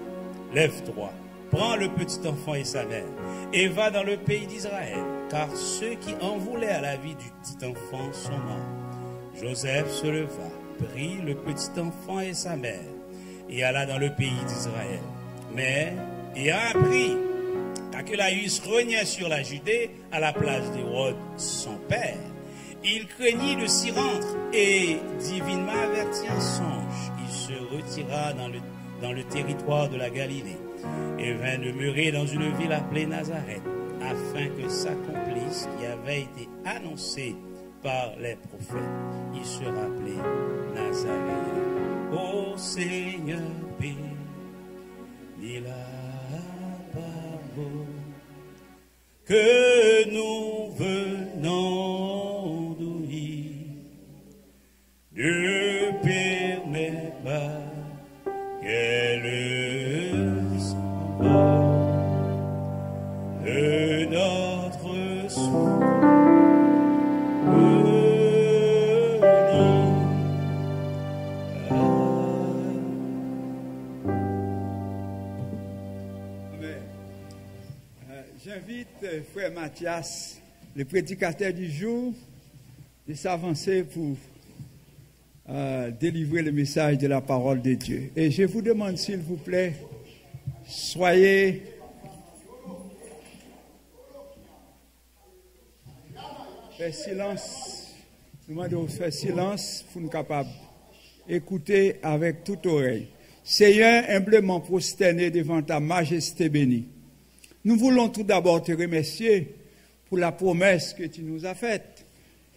lève-toi, prends le petit enfant et sa mère et va dans le pays d'Israël, car ceux qui en voulaient à la vie du petit enfant sont morts. Joseph se leva, prit le petit enfant et sa mère et alla dans le pays d'Israël. Mais, ayant appris qu'Archélaüs régnait sur la Judée à la place d'Hérode, son père, il craignit de s'y rendre et, divinement averti en songe, il se retira dans le territoire de la Galilée et vint demeurer dans une ville appelée Nazareth, afin que s'accomplisse ce qui avait été annoncé par les prophètes. Il se rappelait Nazaréen. Ô Seigneur, bénis la parole que nous venons d'ouvrir. Ne permets pas qu'elle s'envole de notre souffle. J'invite frère Mathias, le prédicateur du jour, de s'avancer pour délivrer le message de la parole de Dieu. Et je vous demande, s'il vous plaît, soyez fait silence. Nous demandons de faire silence pour nous capables d'écouter avec toute oreille. Seigneur, humblement prosterné devant ta majesté bénie, nous voulons tout d'abord te remercier pour la promesse que tu nous as faite.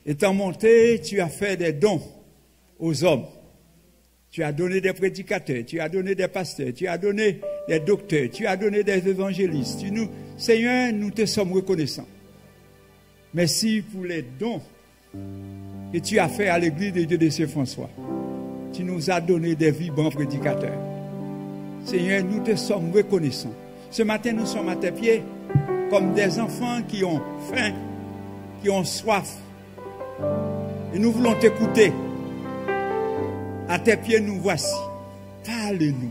Étant monté, tu as fait des dons aux hommes. Tu as donné des prédicateurs, tu as donné des pasteurs, tu as donné des docteurs, tu as donné des évangélistes. Seigneur, nous te sommes reconnaissants. Merci pour les dons que tu as fait à l'église de Dieu de Saint-François. Tu nous as donné des vibrants prédicateurs. Seigneur, nous te sommes reconnaissants. Ce matin, nous sommes à tes pieds comme des enfants qui ont faim, qui ont soif. Et nous voulons t'écouter. À tes pieds, nous voici. Parle-nous.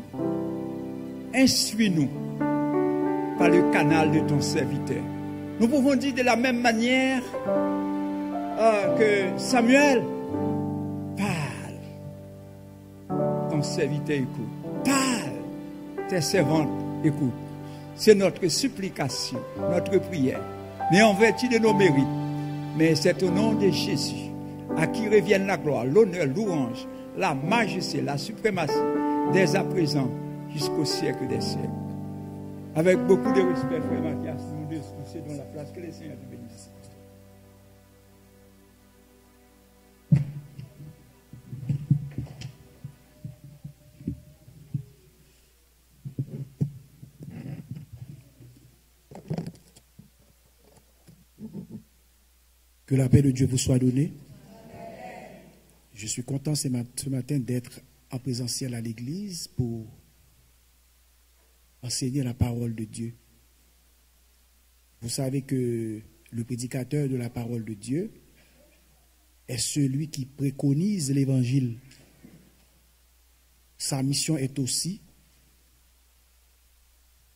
Instruis-nous par le canal de ton serviteur. Nous pouvons dire de la même manière que Samuel, parle. Ton serviteur écoute. Parle. Tes servantes écoutent. C'est notre supplication, notre prière, mais en vertu de nos mérites. Mais c'est au nom de Jésus, à qui reviennent la gloire, l'honneur, l'ouange, la majesté, la suprématie, dès à présent jusqu'au siècle des siècles. Avec beaucoup de respect, frère Mathias, nous nous dans la place. Que le Seigneur te bénisse. Que la paix de Dieu vous soit donnée. Je suis content ce matin d'être en présentiel à l'église pour enseigner la parole de Dieu. Vous savez que le prédicateur de la parole de Dieu est celui qui préconise l'évangile. Sa mission est aussi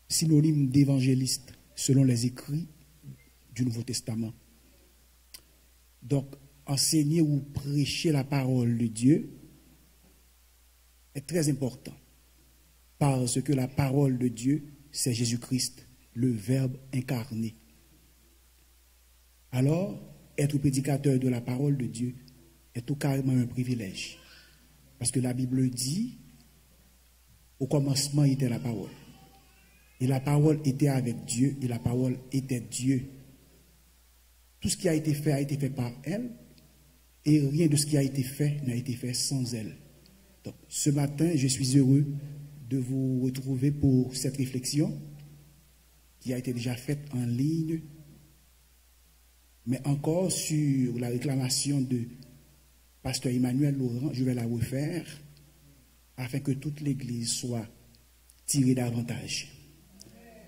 synonyme d'évangéliste selon les écrits du Nouveau Testament. Donc, enseigner ou prêcher la parole de Dieu est très important parce que la parole de Dieu, c'est Jésus-Christ, le Verbe incarné. Alors, être prédicateur de la parole de Dieu est tout carrément un privilège. Parce que la Bible dit, au commencement était la parole. Et la parole était avec Dieu, et la parole était Dieu. Tout ce qui a été fait par elle, et rien de ce qui a été fait n'a été fait sans elle. Donc, ce matin, je suis heureux de vous retrouver pour cette réflexion qui a été déjà faite en ligne, mais encore sur la réclamation de pasteur Emmanuel Laurent, je vais la refaire afin que toute l'Église soit tirée davantage.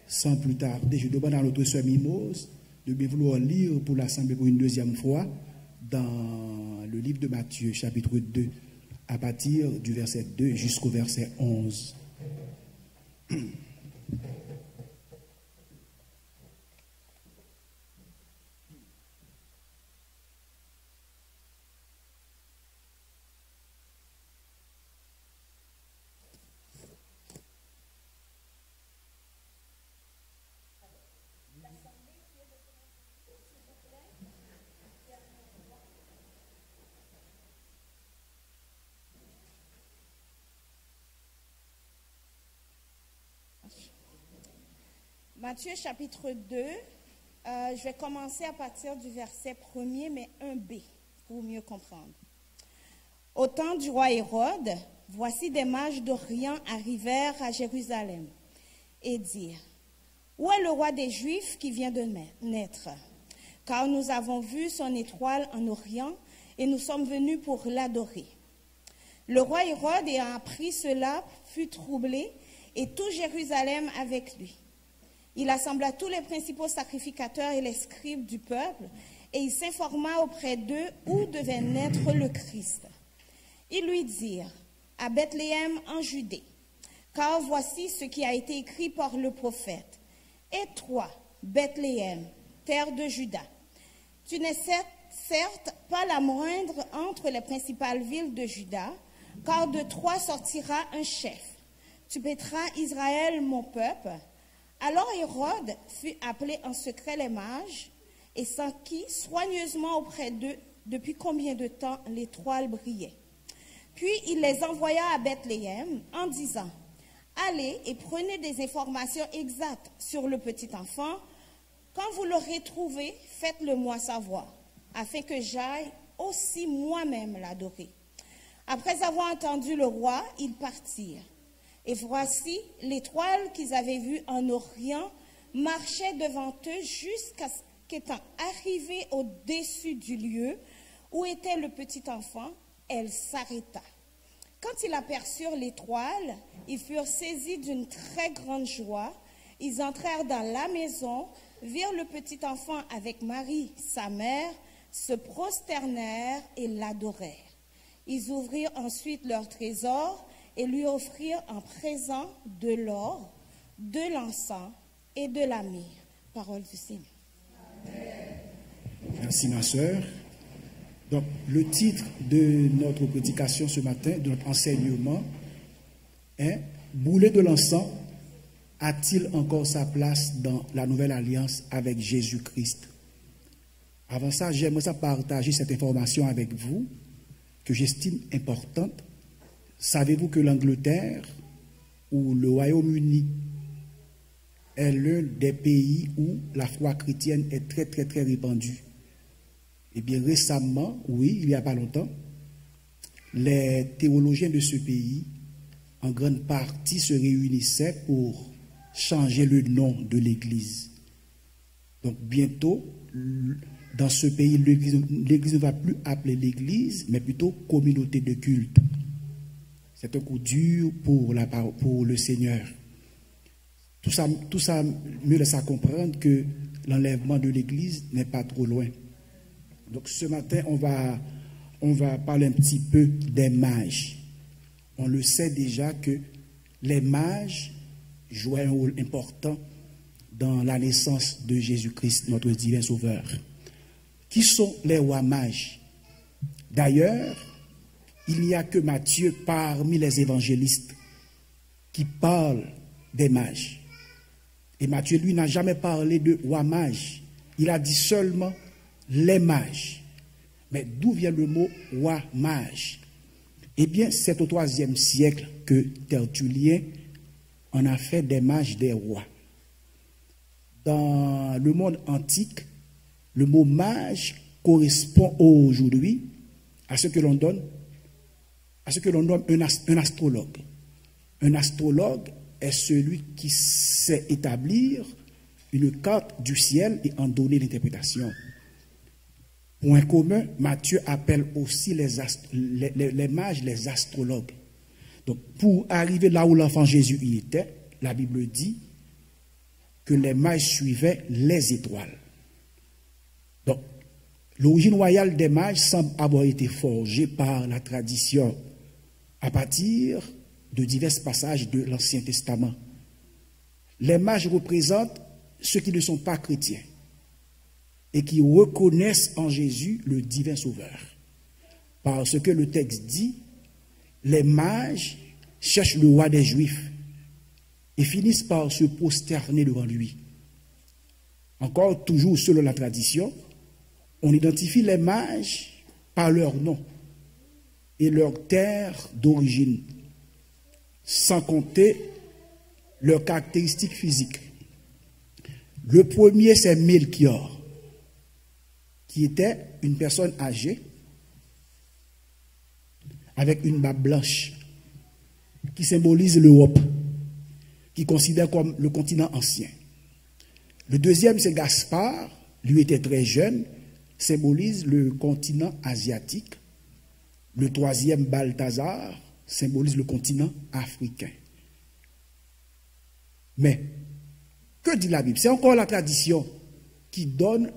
Sans plus tarder, je demande à notre sœur Mimose de bien vouloir lire pour l'Assemblée pour une deuxième fois dans le livre de Matthieu, chapitre 2, à partir du verset 2 jusqu'au verset 11. Matthieu chapitre 2, je vais commencer à partir du verset 1er, mais 1b, pour mieux comprendre. Au temps du roi Hérode, voici des mages d'Orient arrivèrent à Jérusalem et dirent, « Où est le roi des Juifs qui vient de naître? Car nous avons vu son étoile en Orient et nous sommes venus pour l'adorer. » Le roi Hérode, ayant appris cela, fut troublé et tout Jérusalem avec lui. Il assembla tous les principaux sacrificateurs et les scribes du peuple et il s'informa auprès d'eux où devait naître le Christ. Ils lui dirent, « À Bethléem en Judée, car voici ce qui a été écrit par le prophète. Et toi, Bethléem, terre de Juda, tu n'es certes pas la moindre entre les principales villes de Juda, car de toi sortira un chef. Tu paîtras Israël, mon peuple. » Alors Hérode fut appelé en secret les mages et s'enquit soigneusement auprès d'eux depuis combien de temps l'étoile brillait. Puis il les envoya à Bethléem en disant, « Allez et prenez des informations exactes sur le petit enfant. Quand vous l'aurez trouvé, faites-le moi savoir, afin que j'aille aussi moi-même l'adorer. » Après avoir entendu le roi, ils partirent. Et voici, l'étoile qu'ils avaient vue en Orient marchait devant eux jusqu'à ce qu'étant arrivée au-dessus du lieu où était le petit enfant, elle s'arrêta. Quand ils aperçurent l'étoile, ils furent saisis d'une très grande joie. Ils entrèrent dans la maison, virent le petit enfant avec Marie, sa mère, se prosternèrent et l'adorèrent. Ils ouvrirent ensuite leur trésor et lui offrirent en présent de l'or, de l'encens et de la myrrhe. Parole du Seigneur. Merci ma sœur. Donc le titre de notre prédication ce matin, de notre enseignement est « Brûler de l'encens a-t-il encore sa place dans la nouvelle alliance avec Jésus-Christ ?» Avant ça, j'aimerais partager cette information avec vous que j'estime importante. Savez-vous que l'Angleterre ou le Royaume-Uni est l'un des pays où la foi chrétienne est très, très, très répandue? Eh bien, récemment, oui, il n'y a pas longtemps, les théologiens de ce pays, en grande partie, se réunissaient pour changer le nom de l'Église. Donc, bientôt, dans ce pays, l'Église ne va plus appeler l'Église, mais plutôt communauté de culte. C'est un coup dur pour le Seigneur. Tout ça me laisse à comprendre que l'enlèvement de l'Église n'est pas trop loin. Donc ce matin, on va parler un petit peu des mages. On le sait déjà que les mages jouaient un rôle important dans la naissance de Jésus-Christ, notre divin Sauveur. Qui sont les rois mages? D'ailleurs, il n'y a que Matthieu parmi les évangélistes qui parle des mages. Et Matthieu, lui, n'a jamais parlé de rois mages. Il a dit seulement les mages. Mais d'où vient le mot roi mage? Eh bien, c'est au IIIe siècle que Tertullien en a fait des mages des rois. Dans le monde antique, le mot mage correspond aujourd'hui à ce que l'on nomme un astrologue. Un astrologue est celui qui sait établir une carte du ciel et en donner l'interprétation. Point commun, Matthieu appelle aussi les mages les astrologues. Donc, pour arriver là où l'enfant Jésus y était, la Bible dit que les mages suivaient les étoiles. Donc, l'origine royale des mages semble avoir été forgée par la tradition à partir de divers passages de l'Ancien Testament. Les mages représentent ceux qui ne sont pas chrétiens et qui reconnaissent en Jésus le divin Sauveur. Parce que le texte dit, les mages cherchent le roi des Juifs et finissent par se prosterner devant lui. Encore, toujours selon la tradition, on identifie les mages par leur nom et leur terre d'origine, sans compter leurs caractéristiques physiques. Le premier, c'est Melchior, qui était une personne âgée avec une barbe blanche, qui symbolise l'Europe, qui considère comme le continent ancien. Le deuxième, c'est Gaspard, lui était très jeune, symbolise le continent asiatique. Le troisième, Balthazar, symbolise le continent africain. Mais, que dit la Bible? C'est encore la tradition qui donne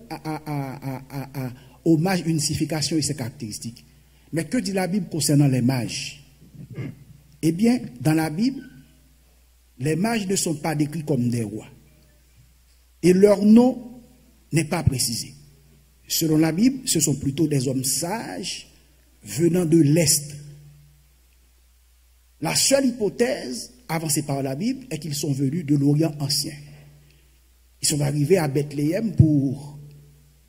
aux mages une signification et ses caractéristiques. Mais que dit la Bible concernant les mages? Eh bien, dans la Bible, les mages ne sont pas décrits comme des rois. Et leur nom n'est pas précisé. Selon la Bible, ce sont plutôt des hommes sages venant de l'Est. La seule hypothèse avancée par la Bible est qu'ils sont venus de l'Orient ancien. Ils sont arrivés à Bethléem pour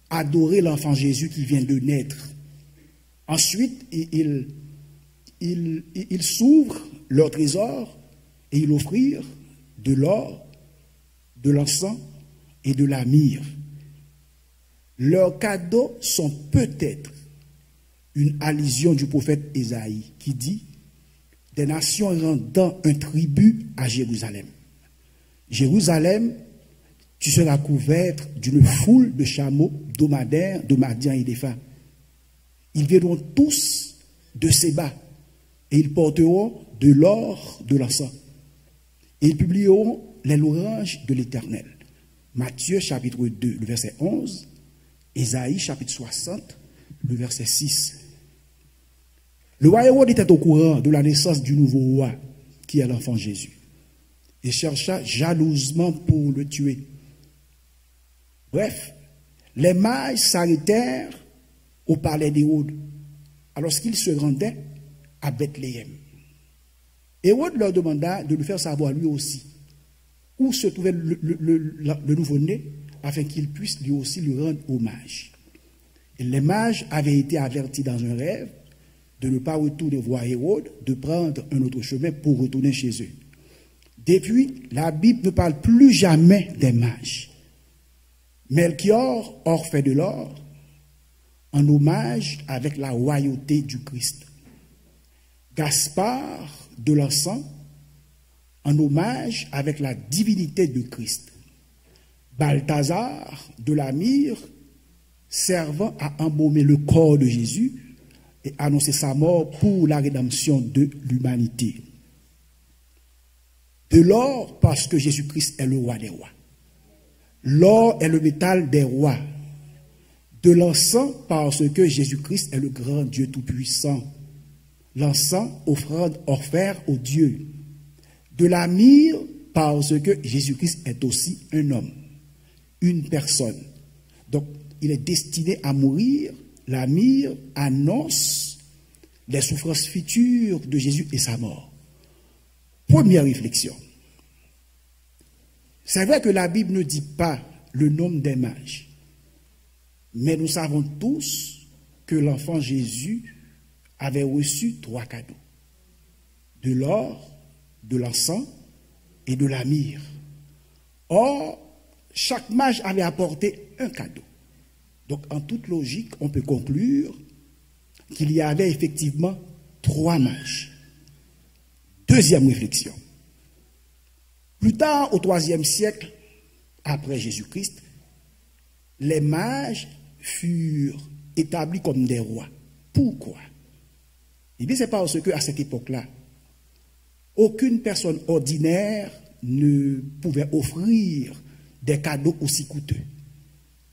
adorer l'enfant Jésus qui vient de naître. Ensuite, ils s'ouvrent leur trésor et ils offrirent de l'or, de l'encens et de la myrrhe. Leurs cadeaux sont peut-être une allusion du prophète Ésaïe qui dit « Des nations rendant un tribut à Jérusalem. Jérusalem, tu seras couverte d'une foule de chameaux, dromadaires, de Madian et d'Épha. Ils viendront tous de Séba et ils porteront de l'or, de l'encens. Et ils publieront les louanges de l'Éternel. » Matthieu chapitre 2, le verset 11, Ésaïe chapitre 60, le verset 6. Le roi Hérode était au courant de la naissance du nouveau roi, qui est l'enfant Jésus, et chercha jalousement pour le tuer. Bref, les mages s'arrêtèrent au palais d'Hérode, alors qu'ils se rendaient à Bethléem. Hérode leur demanda de lui faire savoir lui aussi où se trouvait le nouveau-né, afin qu'il puisse lui aussi lui rendre hommage. Et les mages avaient été avertis dans un rêve de ne pas retourner voir Hérode, de prendre un autre chemin pour retourner chez eux. Depuis, la Bible ne parle plus jamais des mages. Melchior, orfèvre de l'or, en hommage avec la royauté du Christ. Gaspard, de l'encens, en hommage avec la divinité de Christ. Balthazar, de la myrrhe, servant à embaumer le corps de Jésus et annoncer sa mort pour la rédemption de l'humanité. De l'or, parce que Jésus-Christ est le roi des rois. L'or est le métal des rois. De l'encens, parce que Jésus-Christ est le grand Dieu tout-puissant. L'encens, offrande offert au Dieu. De la myrrhe, parce que Jésus-Christ est aussi un homme, une personne. Donc, il est destiné à mourir. La myrrhe annonce les souffrances futures de Jésus et sa mort. Première réflexion. C'est vrai que la Bible ne dit pas le nombre des mages, mais nous savons tous que l'enfant Jésus avait reçu 3 cadeaux. De l'or, de l'encens et de la myrrhe. Or, chaque mage avait apporté un cadeau. Donc, en toute logique, on peut conclure qu'il y avait effectivement 3 mages. Deuxième réflexion. Plus tard, au IIIe siècle, après Jésus-Christ, les mages furent établis comme des rois. Pourquoi? Eh bien, c'est parce qu'à cette époque-là, aucune personne ordinaire ne pouvait offrir des cadeaux aussi coûteux,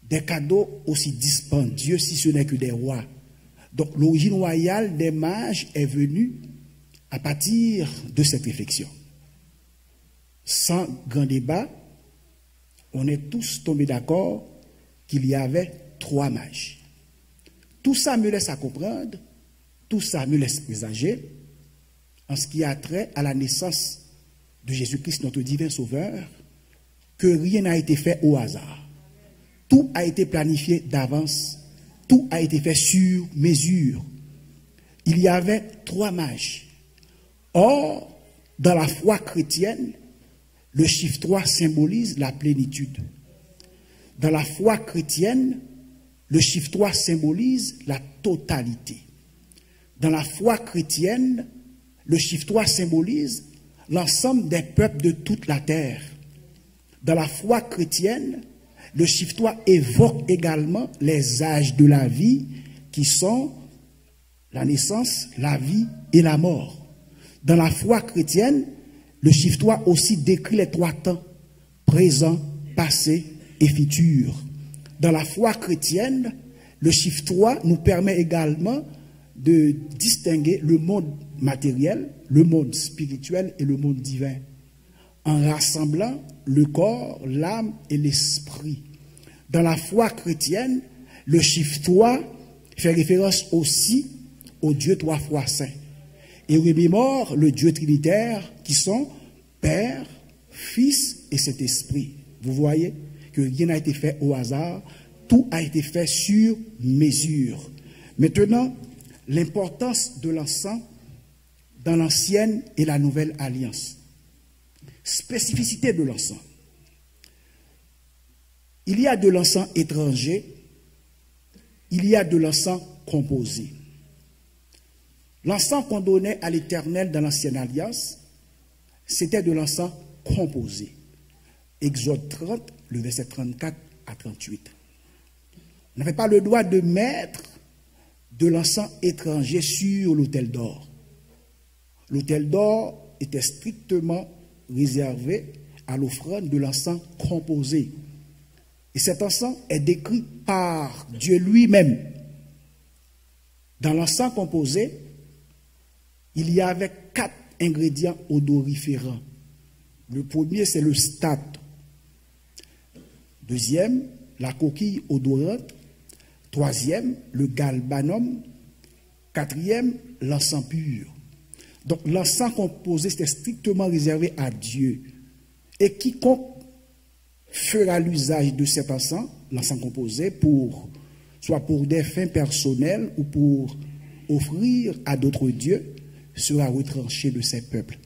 des cadeaux aussi dispendieux, si ce n'est que des rois. Donc l'origine royale des mages est venue à partir de cette réflexion. Sans grand débat, on est tous tombés d'accord qu'il y avait 3 mages. Tout ça me laisse à comprendre, tout ça me laisse présager, en ce qui a trait à la naissance de Jésus-Christ, notre divin Sauveur, que rien n'a été fait au hasard. Tout a été planifié d'avance, tout a été fait sur mesure. Il y avait 3 mages. Or, dans la foi chrétienne, le chiffre 3 symbolise la plénitude. Dans la foi chrétienne, le chiffre 3 symbolise la totalité. Dans la foi chrétienne, le chiffre 3 symbolise l'ensemble des peuples de toute la terre. Dans la foi chrétienne, le chiffre 3 évoque également les âges de la vie qui sont la naissance, la vie et la mort. Dans la foi chrétienne, le chiffre 3 aussi décrit les trois temps, présent, passé et futur. Dans la foi chrétienne, le chiffre 3 nous permet également de distinguer le monde matériel, le monde spirituel et le monde divin, en rassemblant le corps, l'âme et l'esprit. Dans la foi chrétienne, le chiffre 3 fait référence aussi au Dieu 3 fois saint et remémore le Dieu trinitaire qui sont Père, Fils et Saint-Esprit. Vous voyez que rien n'a été fait au hasard, tout a été fait sur mesure. Maintenant, l'importance de l'encens dans l'ancienne et la nouvelle alliance. Spécificité de l'encens. Il y a de l'encens étranger, il y a de l'encens composé. L'encens qu'on donnait à l'Éternel dans l'ancienne alliance, c'était de l'encens composé. Exode 30, le verset 34 à 38. On n'avait pas le droit de mettre de l'encens étranger sur l'autel d'or. L'autel d'or était strictement réservé à l'offrande de l'encens composé. Et cet encens est décrit par Dieu lui-même. Dans l'encens composé, il y avait 4 ingrédients odoriférants. Le premier, c'est le stade. Deuxième, la coquille odorante. Troisième, le galbanum. Quatrième, l'encens pur. Donc l'encens composé, c'était strictement réservé à Dieu. Et quiconque fera l'usage de cet encens, l'encens composé, soit pour des fins personnelles ou pour offrir à d'autres dieux, sera retranché de ses peuples.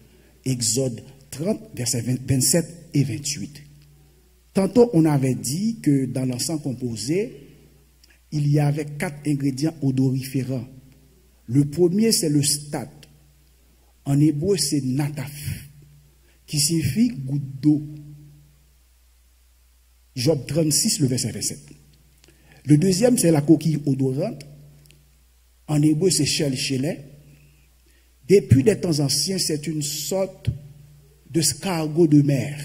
Exode 30, versets 27 et 28. Tantôt, on avait dit que dans l'encens composé, il y avait 4 ingrédients odoriférants. Le premier, c'est le stade. En hébreu, c'est nataf, qui signifie goutte d'eau. Job 36, le verset 27. Le deuxième, c'est la coquille odorante. En hébreu, c'est shelchelet. Depuis des temps anciens, c'est une sorte de escargot de mer.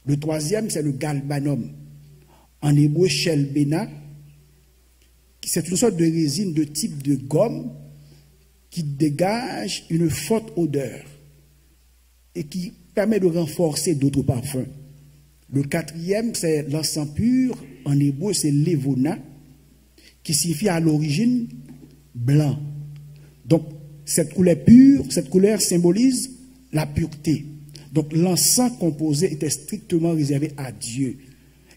Le troisième, c'est le galbanum. En hébreu, shelbena. C'est une sorte de résine de type de gomme qui dégage une forte odeur et qui permet de renforcer d'autres parfums. Le quatrième, c'est l'encens pur. En hébreu, c'est levona, qui signifie à l'origine blanc. Donc, cette couleur pure, cette couleur symbolise la pureté. Donc, l'encens composé était strictement réservé à Dieu.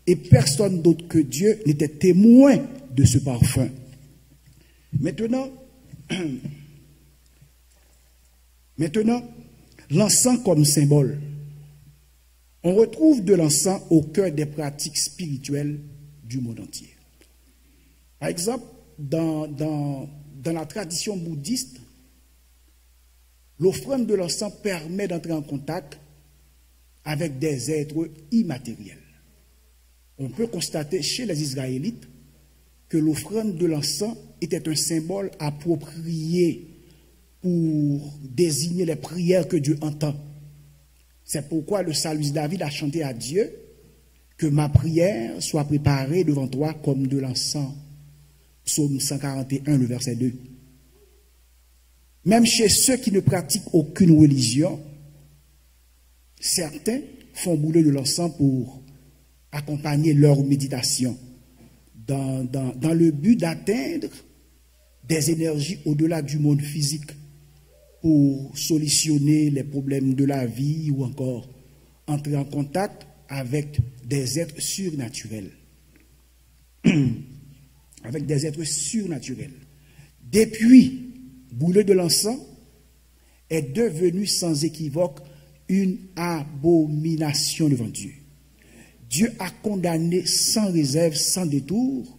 Et personne d'autre que Dieu n'était témoin de ce parfum. Maintenant, l'encens comme symbole. On retrouve de l'encens au cœur des pratiques spirituelles du monde entier. Par exemple, dans la tradition bouddhiste, l'offrande de l'encens permet d'entrer en contact avec des êtres immatériels. On peut constater chez les Israélites que l'offrande de l'encens était un symbole approprié pour désigner les prières que Dieu entend. C'est pourquoi le psalmiste David a chanté à Dieu que ma prière soit préparée devant toi comme de l'encens. Psaume 141, le verset 2. Même chez ceux qui ne pratiquent aucune religion, certains font brûler de l'encens pour accompagner leur méditation dans le but d'atteindre des énergies au-delà du monde physique pour solutionner les problèmes de la vie ou encore entrer en contact avec des êtres surnaturels. Avec des êtres surnaturels. Depuis, brûler de l'encens est devenu sans équivoque une abomination devant Dieu. Dieu a condamné sans réserve, sans détour,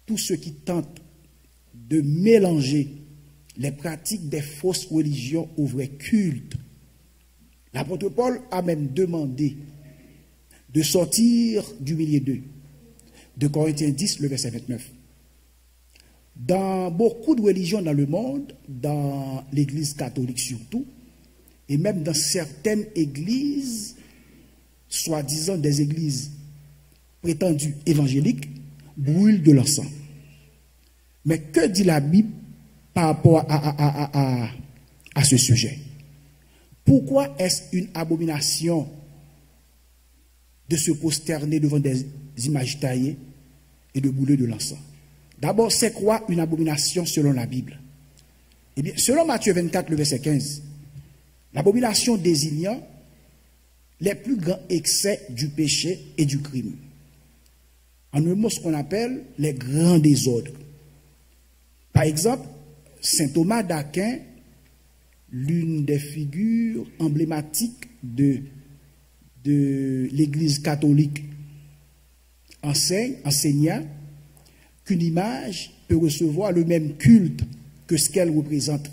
tous ceux qui tentent de mélanger les pratiques des fausses religions au vrai culte. L'apôtre Paul a même demandé de sortir du milieu d'eux. De Corinthiens 10, le verset 29. Dans beaucoup de religions dans le monde, dans l'église catholique surtout, et même dans certaines églises, soi-disant des églises prétendues évangéliques, brûlent de l'encens. Mais que dit la Bible par rapport à ce sujet? Pourquoi est-ce une abomination de se prosterner devant des images taillées et de brûler de l'encens? D'abord, c'est quoi une abomination selon la Bible? Eh bien, selon Matthieu 24, le verset 15, l'abomination désignant les plus grands excès du péché et du crime. En un mot, ce qu'on appelle les grands désordres. Par exemple, saint Thomas d'Aquin, l'une des figures emblématiques de l'Église catholique, enseigna qu'une image peut recevoir le même culte que ce qu'elle représente.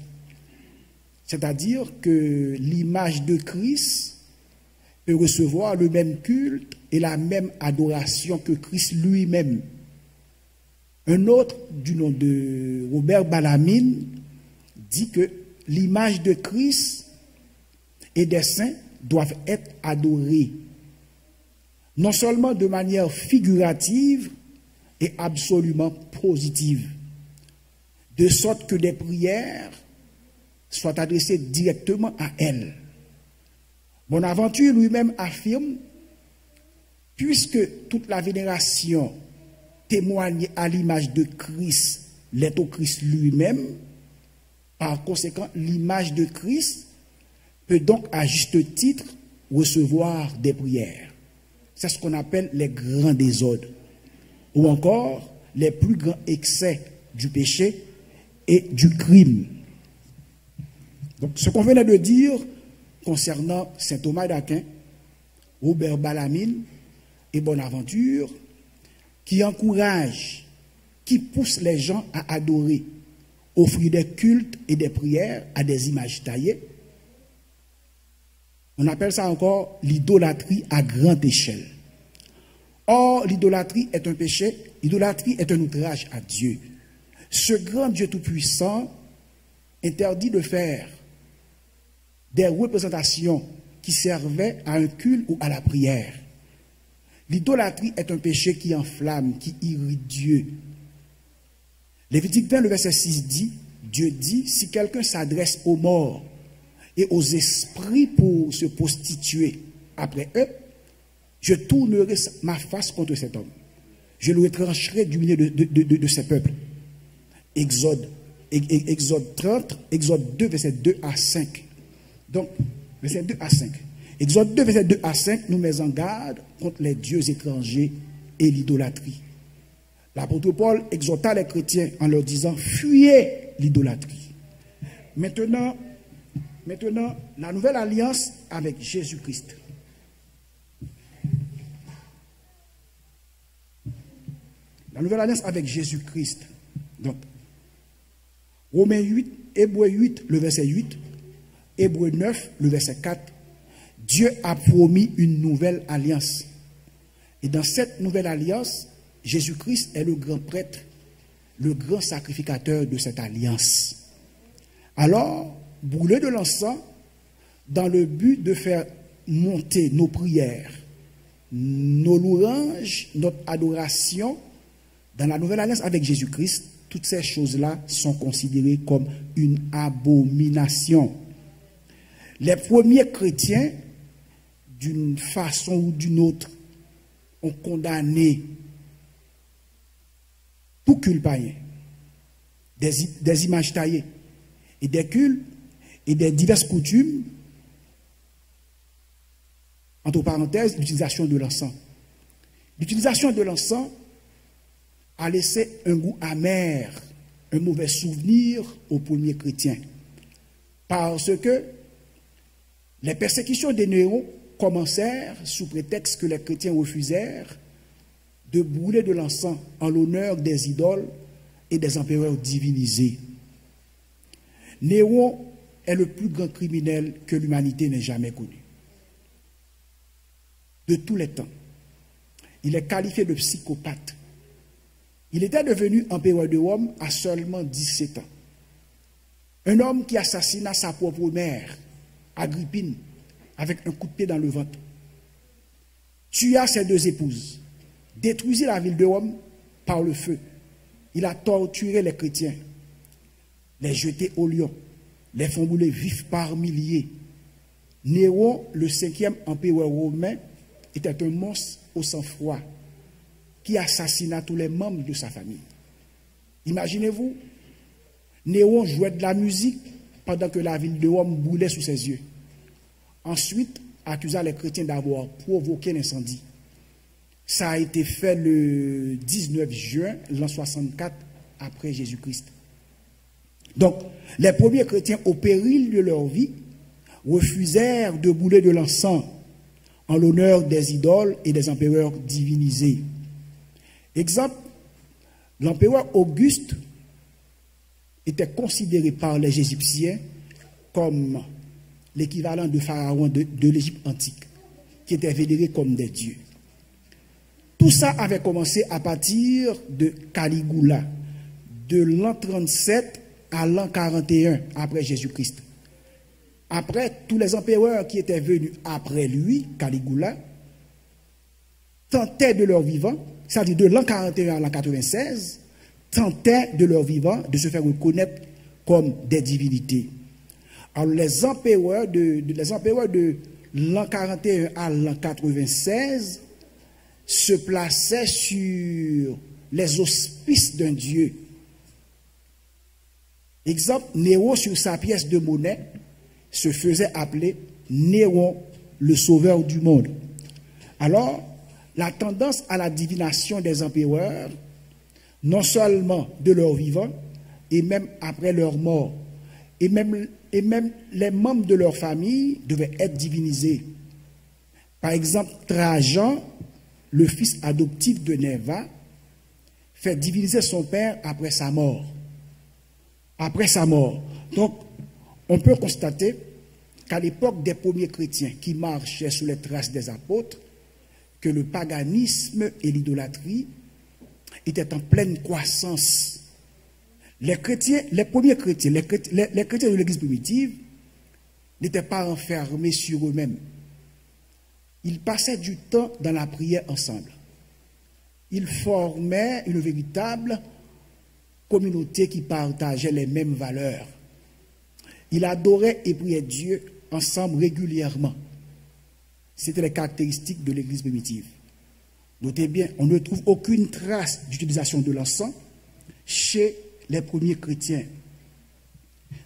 C'est-à-dire que l'image de Christ peut recevoir le même culte et la même adoration que Christ lui-même. Un autre, du nom de Robert Bellarmine, dit que l'image de Christ et des saints doivent être adorés, non seulement de manière figurative et absolument positive, de sorte que des prières soient adressées directement à elle. Bonaventure lui-même affirme, puisque toute la vénération témoigne à l'image de Christ, l'est au Christ lui-même, par conséquent, l'image de Christ peut donc à juste titre recevoir des prières. C'est ce qu'on appelle les grands désordres, ou encore les plus grands excès du péché et du crime. Donc, ce qu'on venait de dire concernant saint Thomas d'Aquin, Robert Bellarmine et Bonaventure, qui encouragent, qui poussent les gens à adorer, offrir des cultes et des prières à des images taillées. On appelle ça encore l'idolâtrie à grande échelle. Or, l'idolâtrie est un péché, l'idolâtrie est un outrage à Dieu. Ce grand Dieu tout-puissant interdit de faire des représentations qui servaient à un culte ou à la prière. L'idolâtrie est un péché qui enflamme, qui irrite Dieu. Lévitique 20, le verset 6 dit, Dieu dit, si quelqu'un s'adresse aux morts et aux esprits pour se prostituer après eux, je tournerai ma face contre cet homme. Je le retrancherai du milieu de ces peuples. Exode 30, Exode 2, verset 2 à 5. Donc, verset 2 à 5. Exode 2, verset 2 à 5, nous met en garde contre les dieux étrangers et l'idolâtrie. L'apôtre Paul exhorta les chrétiens en leur disant, fuyez l'idolâtrie. Maintenant, la nouvelle alliance avec Jésus-Christ. La nouvelle alliance avec Jésus-Christ. Donc, Romains 8, Hébreux 8, le verset 8, Hébreux 9, le verset 4, Dieu a promis une nouvelle alliance. Et dans cette nouvelle alliance, Jésus-Christ est le grand prêtre, le grand sacrificateur de cette alliance. Alors, brûler de l'encens dans le but de faire monter nos prières, nos louanges, notre adoration dans la nouvelle alliance avec Jésus-Christ, toutes ces choses-là sont considérées comme une abomination. Les premiers chrétiens, d'une façon ou d'une autre, ont condamné tout culte païen, des images taillées et des cultes et des diverses coutumes, entre parenthèses, l'utilisation de l'encens. L'utilisation de l'encens a laissé un goût amer, un mauvais souvenir aux premiers chrétiens. Parce que les persécutions de Néron commencèrent, sous prétexte que les chrétiens refusèrent, de brûler de l'encens en l'honneur des idoles et des empereurs divinisés. Néron est le plus grand criminel que l'humanité n'ait jamais connu. De tous les temps. Il est qualifié de psychopathe. Il était devenu empereur de Rome à seulement 17 ans. Un homme qui assassina sa propre mère, Agrippine, avec un coup de pied dans le ventre. Tua ses 2 épouses. Détruisit la ville de Rome par le feu. Il a torturé les chrétiens, les jeté au lion, les font brûler vifs par milliers. Néron, le 5e empereur romain, était un monstre au sang-froid qui assassina tous les membres de sa famille. Imaginez-vous, Néron jouait de la musique pendant que la ville de Rome brûlait sous ses yeux. Ensuite, accusa les chrétiens d'avoir provoqué l'incendie. Ça a été fait le 19 juin, l'an 64 après Jésus-Christ. Donc, les premiers chrétiens, au péril de leur vie, refusèrent de brûler de l'encens en l'honneur des idoles et des empereurs divinisés. Exemple, l'empereur Auguste était considéré par les Égyptiens comme l'équivalent de Pharaon de l'Égypte antique, qui était vénéré comme des dieux. Tout ça avait commencé à partir de Caligula, de l'an 37 à l'an 41 après Jésus-Christ. Après, tous les empereurs qui étaient venus après lui, Caligula, tentaient de leur vivant, c'est-à-dire de l'an 41 à l'an 96, tentaient de leur vivant de se faire reconnaître comme des divinités. Alors les empereurs de l'an 41 à l'an 96 se plaçaient sur les auspices d'un dieu. Exemple, Néron sur sa pièce de monnaie se faisait appeler Néron, le sauveur du monde. Alors, la tendance à la divination des empereurs, non seulement de leur vivant, et même après leur mort, et même les membres de leur famille devaient être divinisés. Par exemple, Trajan, le fils adoptif de Nerva, fait diviniser son père après sa mort. Après sa mort. Donc, on peut constater qu'à l'époque des premiers chrétiens qui marchaient sous les traces des apôtres, que le paganisme et l'idolâtrie étaient en pleine croissance. Les premiers chrétiens, les chrétiens de l'Église primitive n'étaient pas enfermés sur eux-mêmes. Ils passaient du temps dans la prière ensemble. Ils formaient une véritable communauté qui partageait les mêmes valeurs. Ils adoraient et priaient Dieu ensemble régulièrement. C'était les caractéristiques de l'Église primitive. Notez bien, on ne trouve aucune trace d'utilisation de l'encens chez les premiers chrétiens.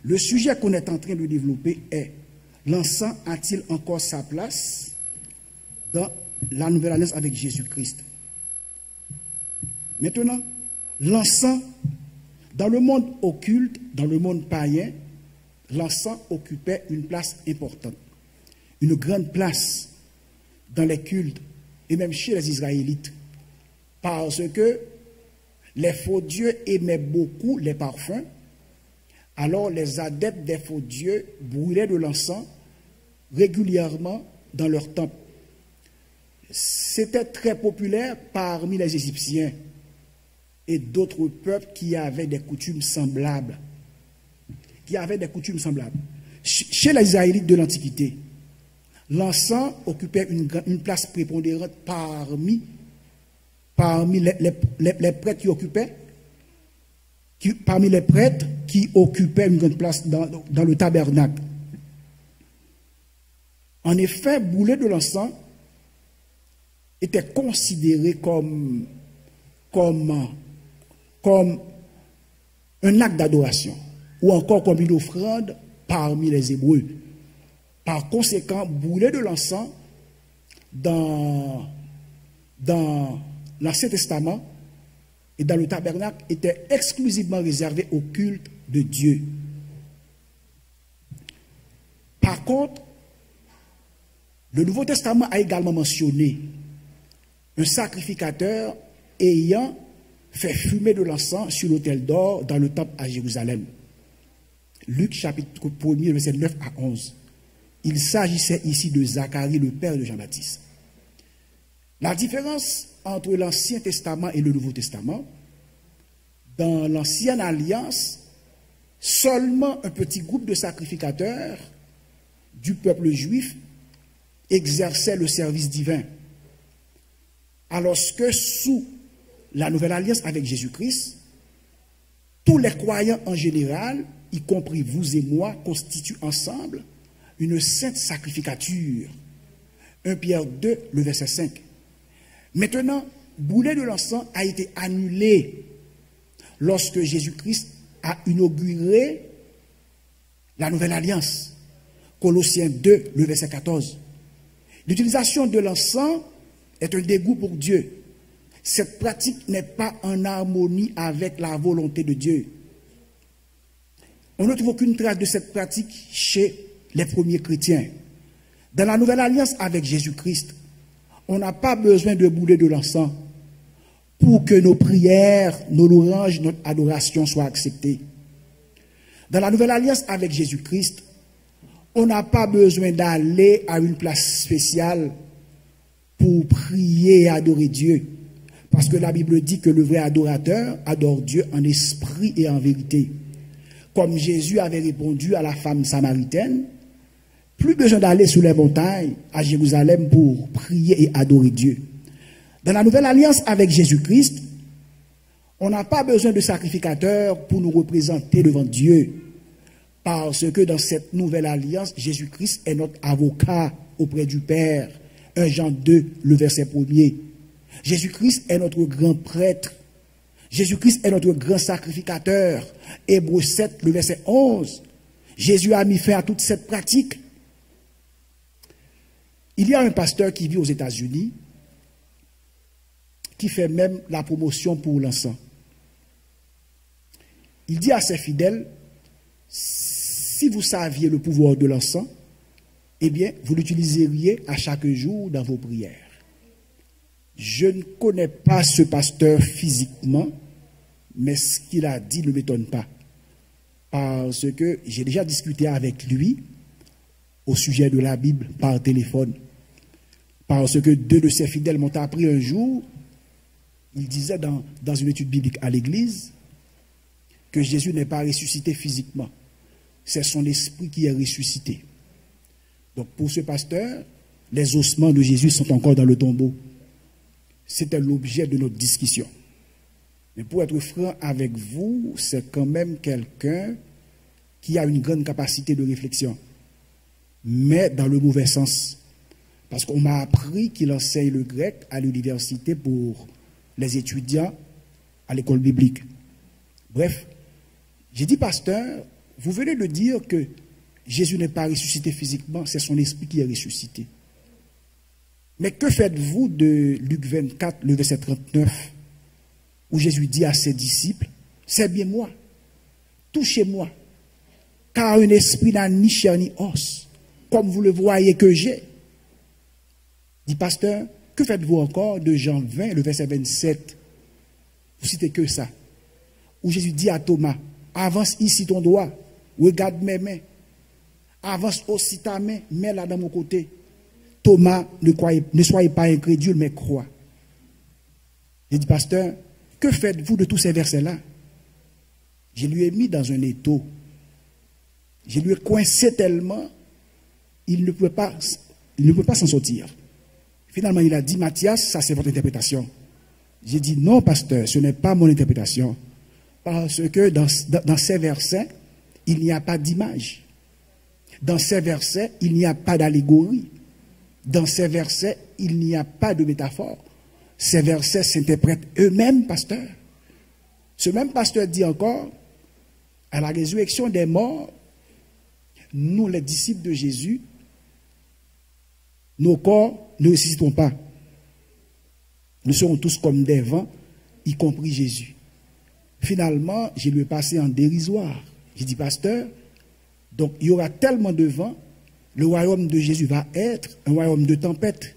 Le sujet qu'on est en train de développer est: l'encens a-t-il encore sa place dans la nouvelle alliance avec Jésus-Christ? Maintenant, l'encens, dans le monde occulte, dans le monde païen, l'encens occupait une place importante, une grande place dans les cultes et même chez les Israélites, parce que les faux dieux aimaient beaucoup les parfums. Alors les adeptes des faux dieux brûlaient de l'encens régulièrement dans leur temple. C'était très populaire parmi les Égyptiens et d'autres peuples qui avaient des coutumes semblables. Chez les Israélites de l'Antiquité, l'encens occupait une place prépondérante parmi les prêtres qui occupaient une grande place dans le tabernacle. En effet, brûler de l'encens était considéré comme un acte d'adoration, ou encore comme une offrande parmi les Hébreux. Par conséquent, brûler de l'encens dans l'Ancien Testament et dans le tabernacle était exclusivement réservé au culte de Dieu. Par contre, Le Nouveau Testament a également mentionné un sacrificateur ayant fait fumer de l'encens sur l'autel d'or dans le temple à Jérusalem. Luc chapitre 1er, verset 9 à 11. Il s'agissait ici de Zacharie, le père de Jean-Baptiste. La différence entre l'Ancien Testament et le Nouveau Testament, dans l'Ancienne Alliance, seulement un petit groupe de sacrificateurs du peuple juif exerçait le service divin. Alors que sous la Nouvelle Alliance avec Jésus-Christ, tous les croyants en général, y compris vous et moi, constituent ensemble une sainte sacrificature. 1 Pierre 2, le verset 5. Maintenant, brûler de l'encens a été annulé lorsque Jésus-Christ a inauguré la Nouvelle Alliance. Colossiens 2, le verset 14. L'utilisation de l'encens est un dégoût pour Dieu. Cette pratique n'est pas en harmonie avec la volonté de Dieu. On ne trouve aucune trace de cette pratique chez les premiers chrétiens. Dans la Nouvelle Alliance avec Jésus-Christ, on n'a pas besoin de brûler de l'encens pour que nos prières, nos louanges, notre adoration soient acceptées. Dans la Nouvelle Alliance avec Jésus-Christ, on n'a pas besoin d'aller à une place spéciale pour prier et adorer Dieu. Parce que la Bible dit que le vrai adorateur adore Dieu en esprit et en vérité. Comme Jésus avait répondu à la femme samaritaine, plus besoin d'aller sur les montagnes à Jérusalem pour prier et adorer Dieu. Dans la Nouvelle Alliance avec Jésus-Christ, on n'a pas besoin de sacrificateurs pour nous représenter devant Dieu. Parce que dans cette Nouvelle Alliance, Jésus-Christ est notre avocat auprès du Père. 1 Jean 2, le verset 1er. Jésus-Christ est notre grand prêtre. Jésus-Christ est notre grand sacrificateur. Hébreux 7, le verset 11. Jésus a mis fin à toute cette pratique. Il y a un pasteur qui vit aux États-Unis qui fait même la promotion pour l'encens. Il dit à ses fidèles, si vous saviez le pouvoir de l'encens, eh bien, vous l'utiliseriez à chaque jour dans vos prières. Je ne connais pas ce pasteur physiquement, mais ce qu'il a dit ne m'étonne pas. Parce que j'ai déjà discuté avec lui au sujet de la Bible par téléphone. Parce que deux de ses fidèles m'ont appris un jour, il disait dans une étude biblique à l'église, que Jésus n'est pas ressuscité physiquement. C'est son esprit qui est ressuscité. Donc pour ce pasteur, les ossements de Jésus sont encore dans le tombeau. C'était l'objet de notre discussion. Mais pour être franc avec vous, c'est quand même quelqu'un qui a une grande capacité de réflexion. Mais dans le mauvais sens. Parce qu'on m'a appris qu'il enseigne le grec à l'université pour les étudiants à l'école biblique. Bref, j'ai dit, pasteur, vous venez de dire que Jésus n'est pas ressuscité physiquement, c'est son esprit qui est ressuscité. Mais que faites-vous de Luc 24, le verset 39, où Jésus dit à ses disciples, c'est bien moi, touchez-moi, car un esprit n'a ni chair ni os, comme vous le voyez que j'ai. Dit pasteur, que faites-vous encore de Jean 20, le verset 27? Vous citez que ça, où Jésus dit à Thomas, avance ici ton doigt, regarde mes mains, avance aussi ta main, mets-la dans mon côté. Thomas, ne soyez pas incrédule, mais crois. J'ai dit, pasteur, que faites-vous de tous ces versets-là? Je lui ai mis dans un étau. Je lui ai coincé tellement, il ne peut pas s'en sortir. Finalement, il a dit, Mathias, ça c'est votre interprétation. J'ai dit, non, pasteur, ce n'est pas mon interprétation. Parce que dans ces versets, il n'y a pas d'image. Dans ces versets, il n'y a pas d'allégorie. Dans ces versets, il n'y a pas de métaphore. Ces versets s'interprètent eux-mêmes, pasteur. Ce même pasteur dit encore, à la résurrection des morts, nous, les disciples de Jésus, nos corps ne ressusciteront pas. Nous serons tous comme des vents, y compris Jésus. Finalement, je lui ai passé en dérisoire. J'ai dit, pasteur, donc il y aura tellement de vent Le royaume de Jésus va être un royaume de tempête,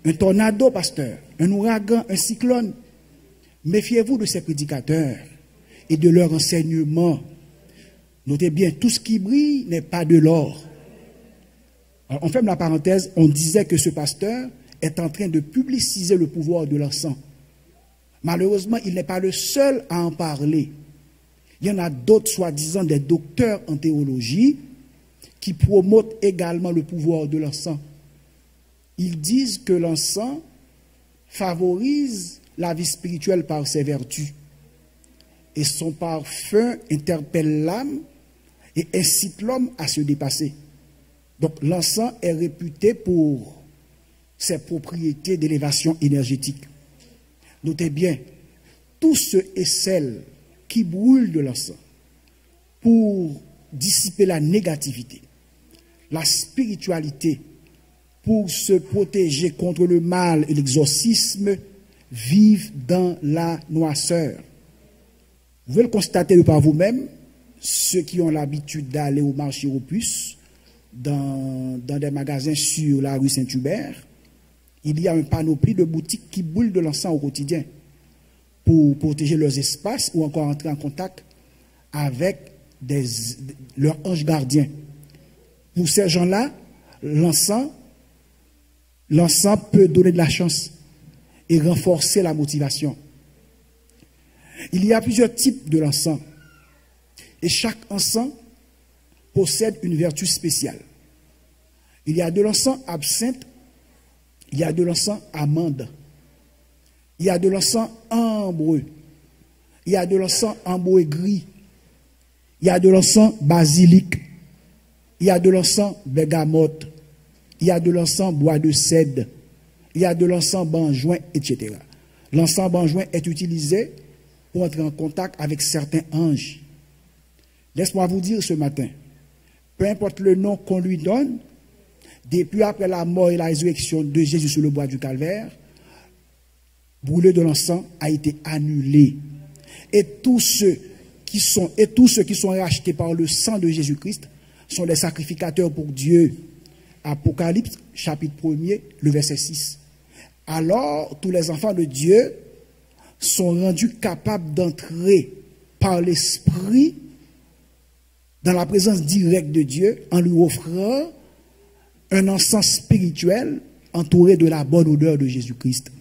un tornado, pasteur, un ouragan, un cyclone. Méfiez-vous de ces prédicateurs et de leur enseignement. Notez bien, tout ce qui brille n'est pas de l'or. On ferme la parenthèse, on disait que ce pasteur est en train de publiciser le pouvoir de l'encens. Malheureusement, il n'est pas le seul à en parler. Il y en a d'autres, soi-disant des docteurs en théologie, qui promotent également le pouvoir de l'encens. Ils disent que l'encens favorise la vie spirituelle par ses vertus. Et son parfum interpelle l'âme et incite l'homme à se dépasser. Donc l'encens est réputé pour ses propriétés d'élévation énergétique. Notez bien, tous ceux et celles qui brûlent de l'encens pour dissiper la négativité, la spiritualité, pour se protéger contre le mal et l'exorcisme, vivent dans la noirceur. Vous pouvez le constater par vous-même, ceux qui ont l'habitude d'aller au marché aux puces, dans des magasins sur la rue Saint-Hubert, il y a un panoplie de boutiques qui brûlent de l'encens au quotidien pour protéger leurs espaces ou encore entrer en contact avec leurs anges gardiens. Pour ces gens-là, l'encens peut donner de la chance et renforcer la motivation. Il y a plusieurs types de l'encens et chaque encens possède une vertu spéciale. Il y a de l'encens absinthe, il y a de l'encens amande, il y a de l'encens ambreux, il y a de l'encens ambreux gris, il y a de l'encens basilic, il y a de l'encens bergamote, il y a de l'encens bois de cèdre, il y a de l'encens benjoin, etc. L'encens benjoin est utilisé pour entrer en contact avec certains anges. Laisse-moi vous dire ce matin, peu importe le nom qu'on lui donne, depuis après la mort et la résurrection de Jésus sur le bois du Calvaire, brûler de l'encens a été annulé. Et tous ceux qui sont rachetés par le sang de Jésus-Christ sont des sacrificateurs pour Dieu. Apocalypse, chapitre 1er, le verset 6. Alors, tous les enfants de Dieu sont rendus capables d'entrer par l'Esprit dans la présence directe de Dieu en lui offrant un encens spirituel entouré de la bonne odeur de Jésus-Christ.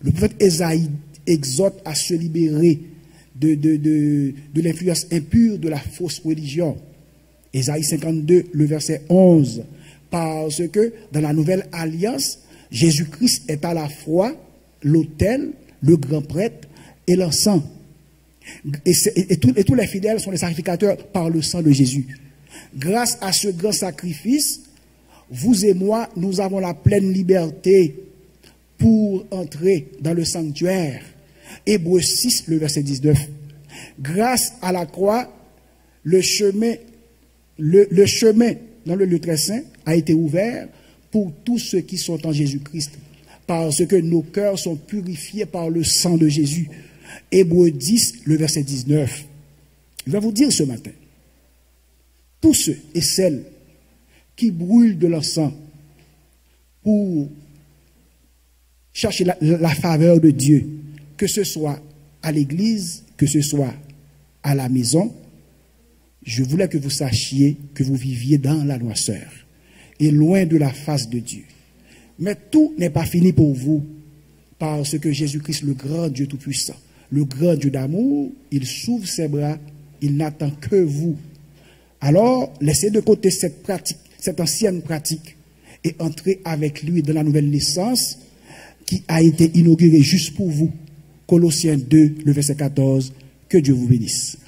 Le prophète Ésaïe exhorte à se libérer de l'influence impure de la fausse religion. Ésaïe 52, le verset 11. Parce que dans la nouvelle alliance, Jésus-Christ est à la fois l'autel, le grand prêtre et l'encens. Et tous les fidèles sont les sacrificateurs par le sang de Jésus. Grâce à ce grand sacrifice, vous et moi, nous avons la pleine liberté pour entrer dans le sanctuaire. Hébreux 6, le verset 19. Grâce à la croix, le chemin dans le lieu très saint a été ouvert pour tous ceux qui sont en Jésus-Christ, parce que nos cœurs sont purifiés par le sang de Jésus. Hébreux 10, le verset 19. Je vais vous dire ce matin, tous ceux et celles qui brûlent de l'encens pour chercher la faveur de Dieu, que ce soit à l'église, que ce soit à la maison, je voulais que vous sachiez que vous viviez dans la noirceur et loin de la face de Dieu. Mais tout n'est pas fini pour vous, parce que Jésus-Christ, le grand Dieu Tout-Puissant, le grand Dieu d'amour, il s'ouvre ses bras, il n'attend que vous. Alors, laissez de côté cette pratique, cette ancienne pratique, et entrez avec lui dans la nouvelle naissance qui a été inaugurée juste pour vous. Colossiens 2, le verset 14. Que Dieu vous bénisse.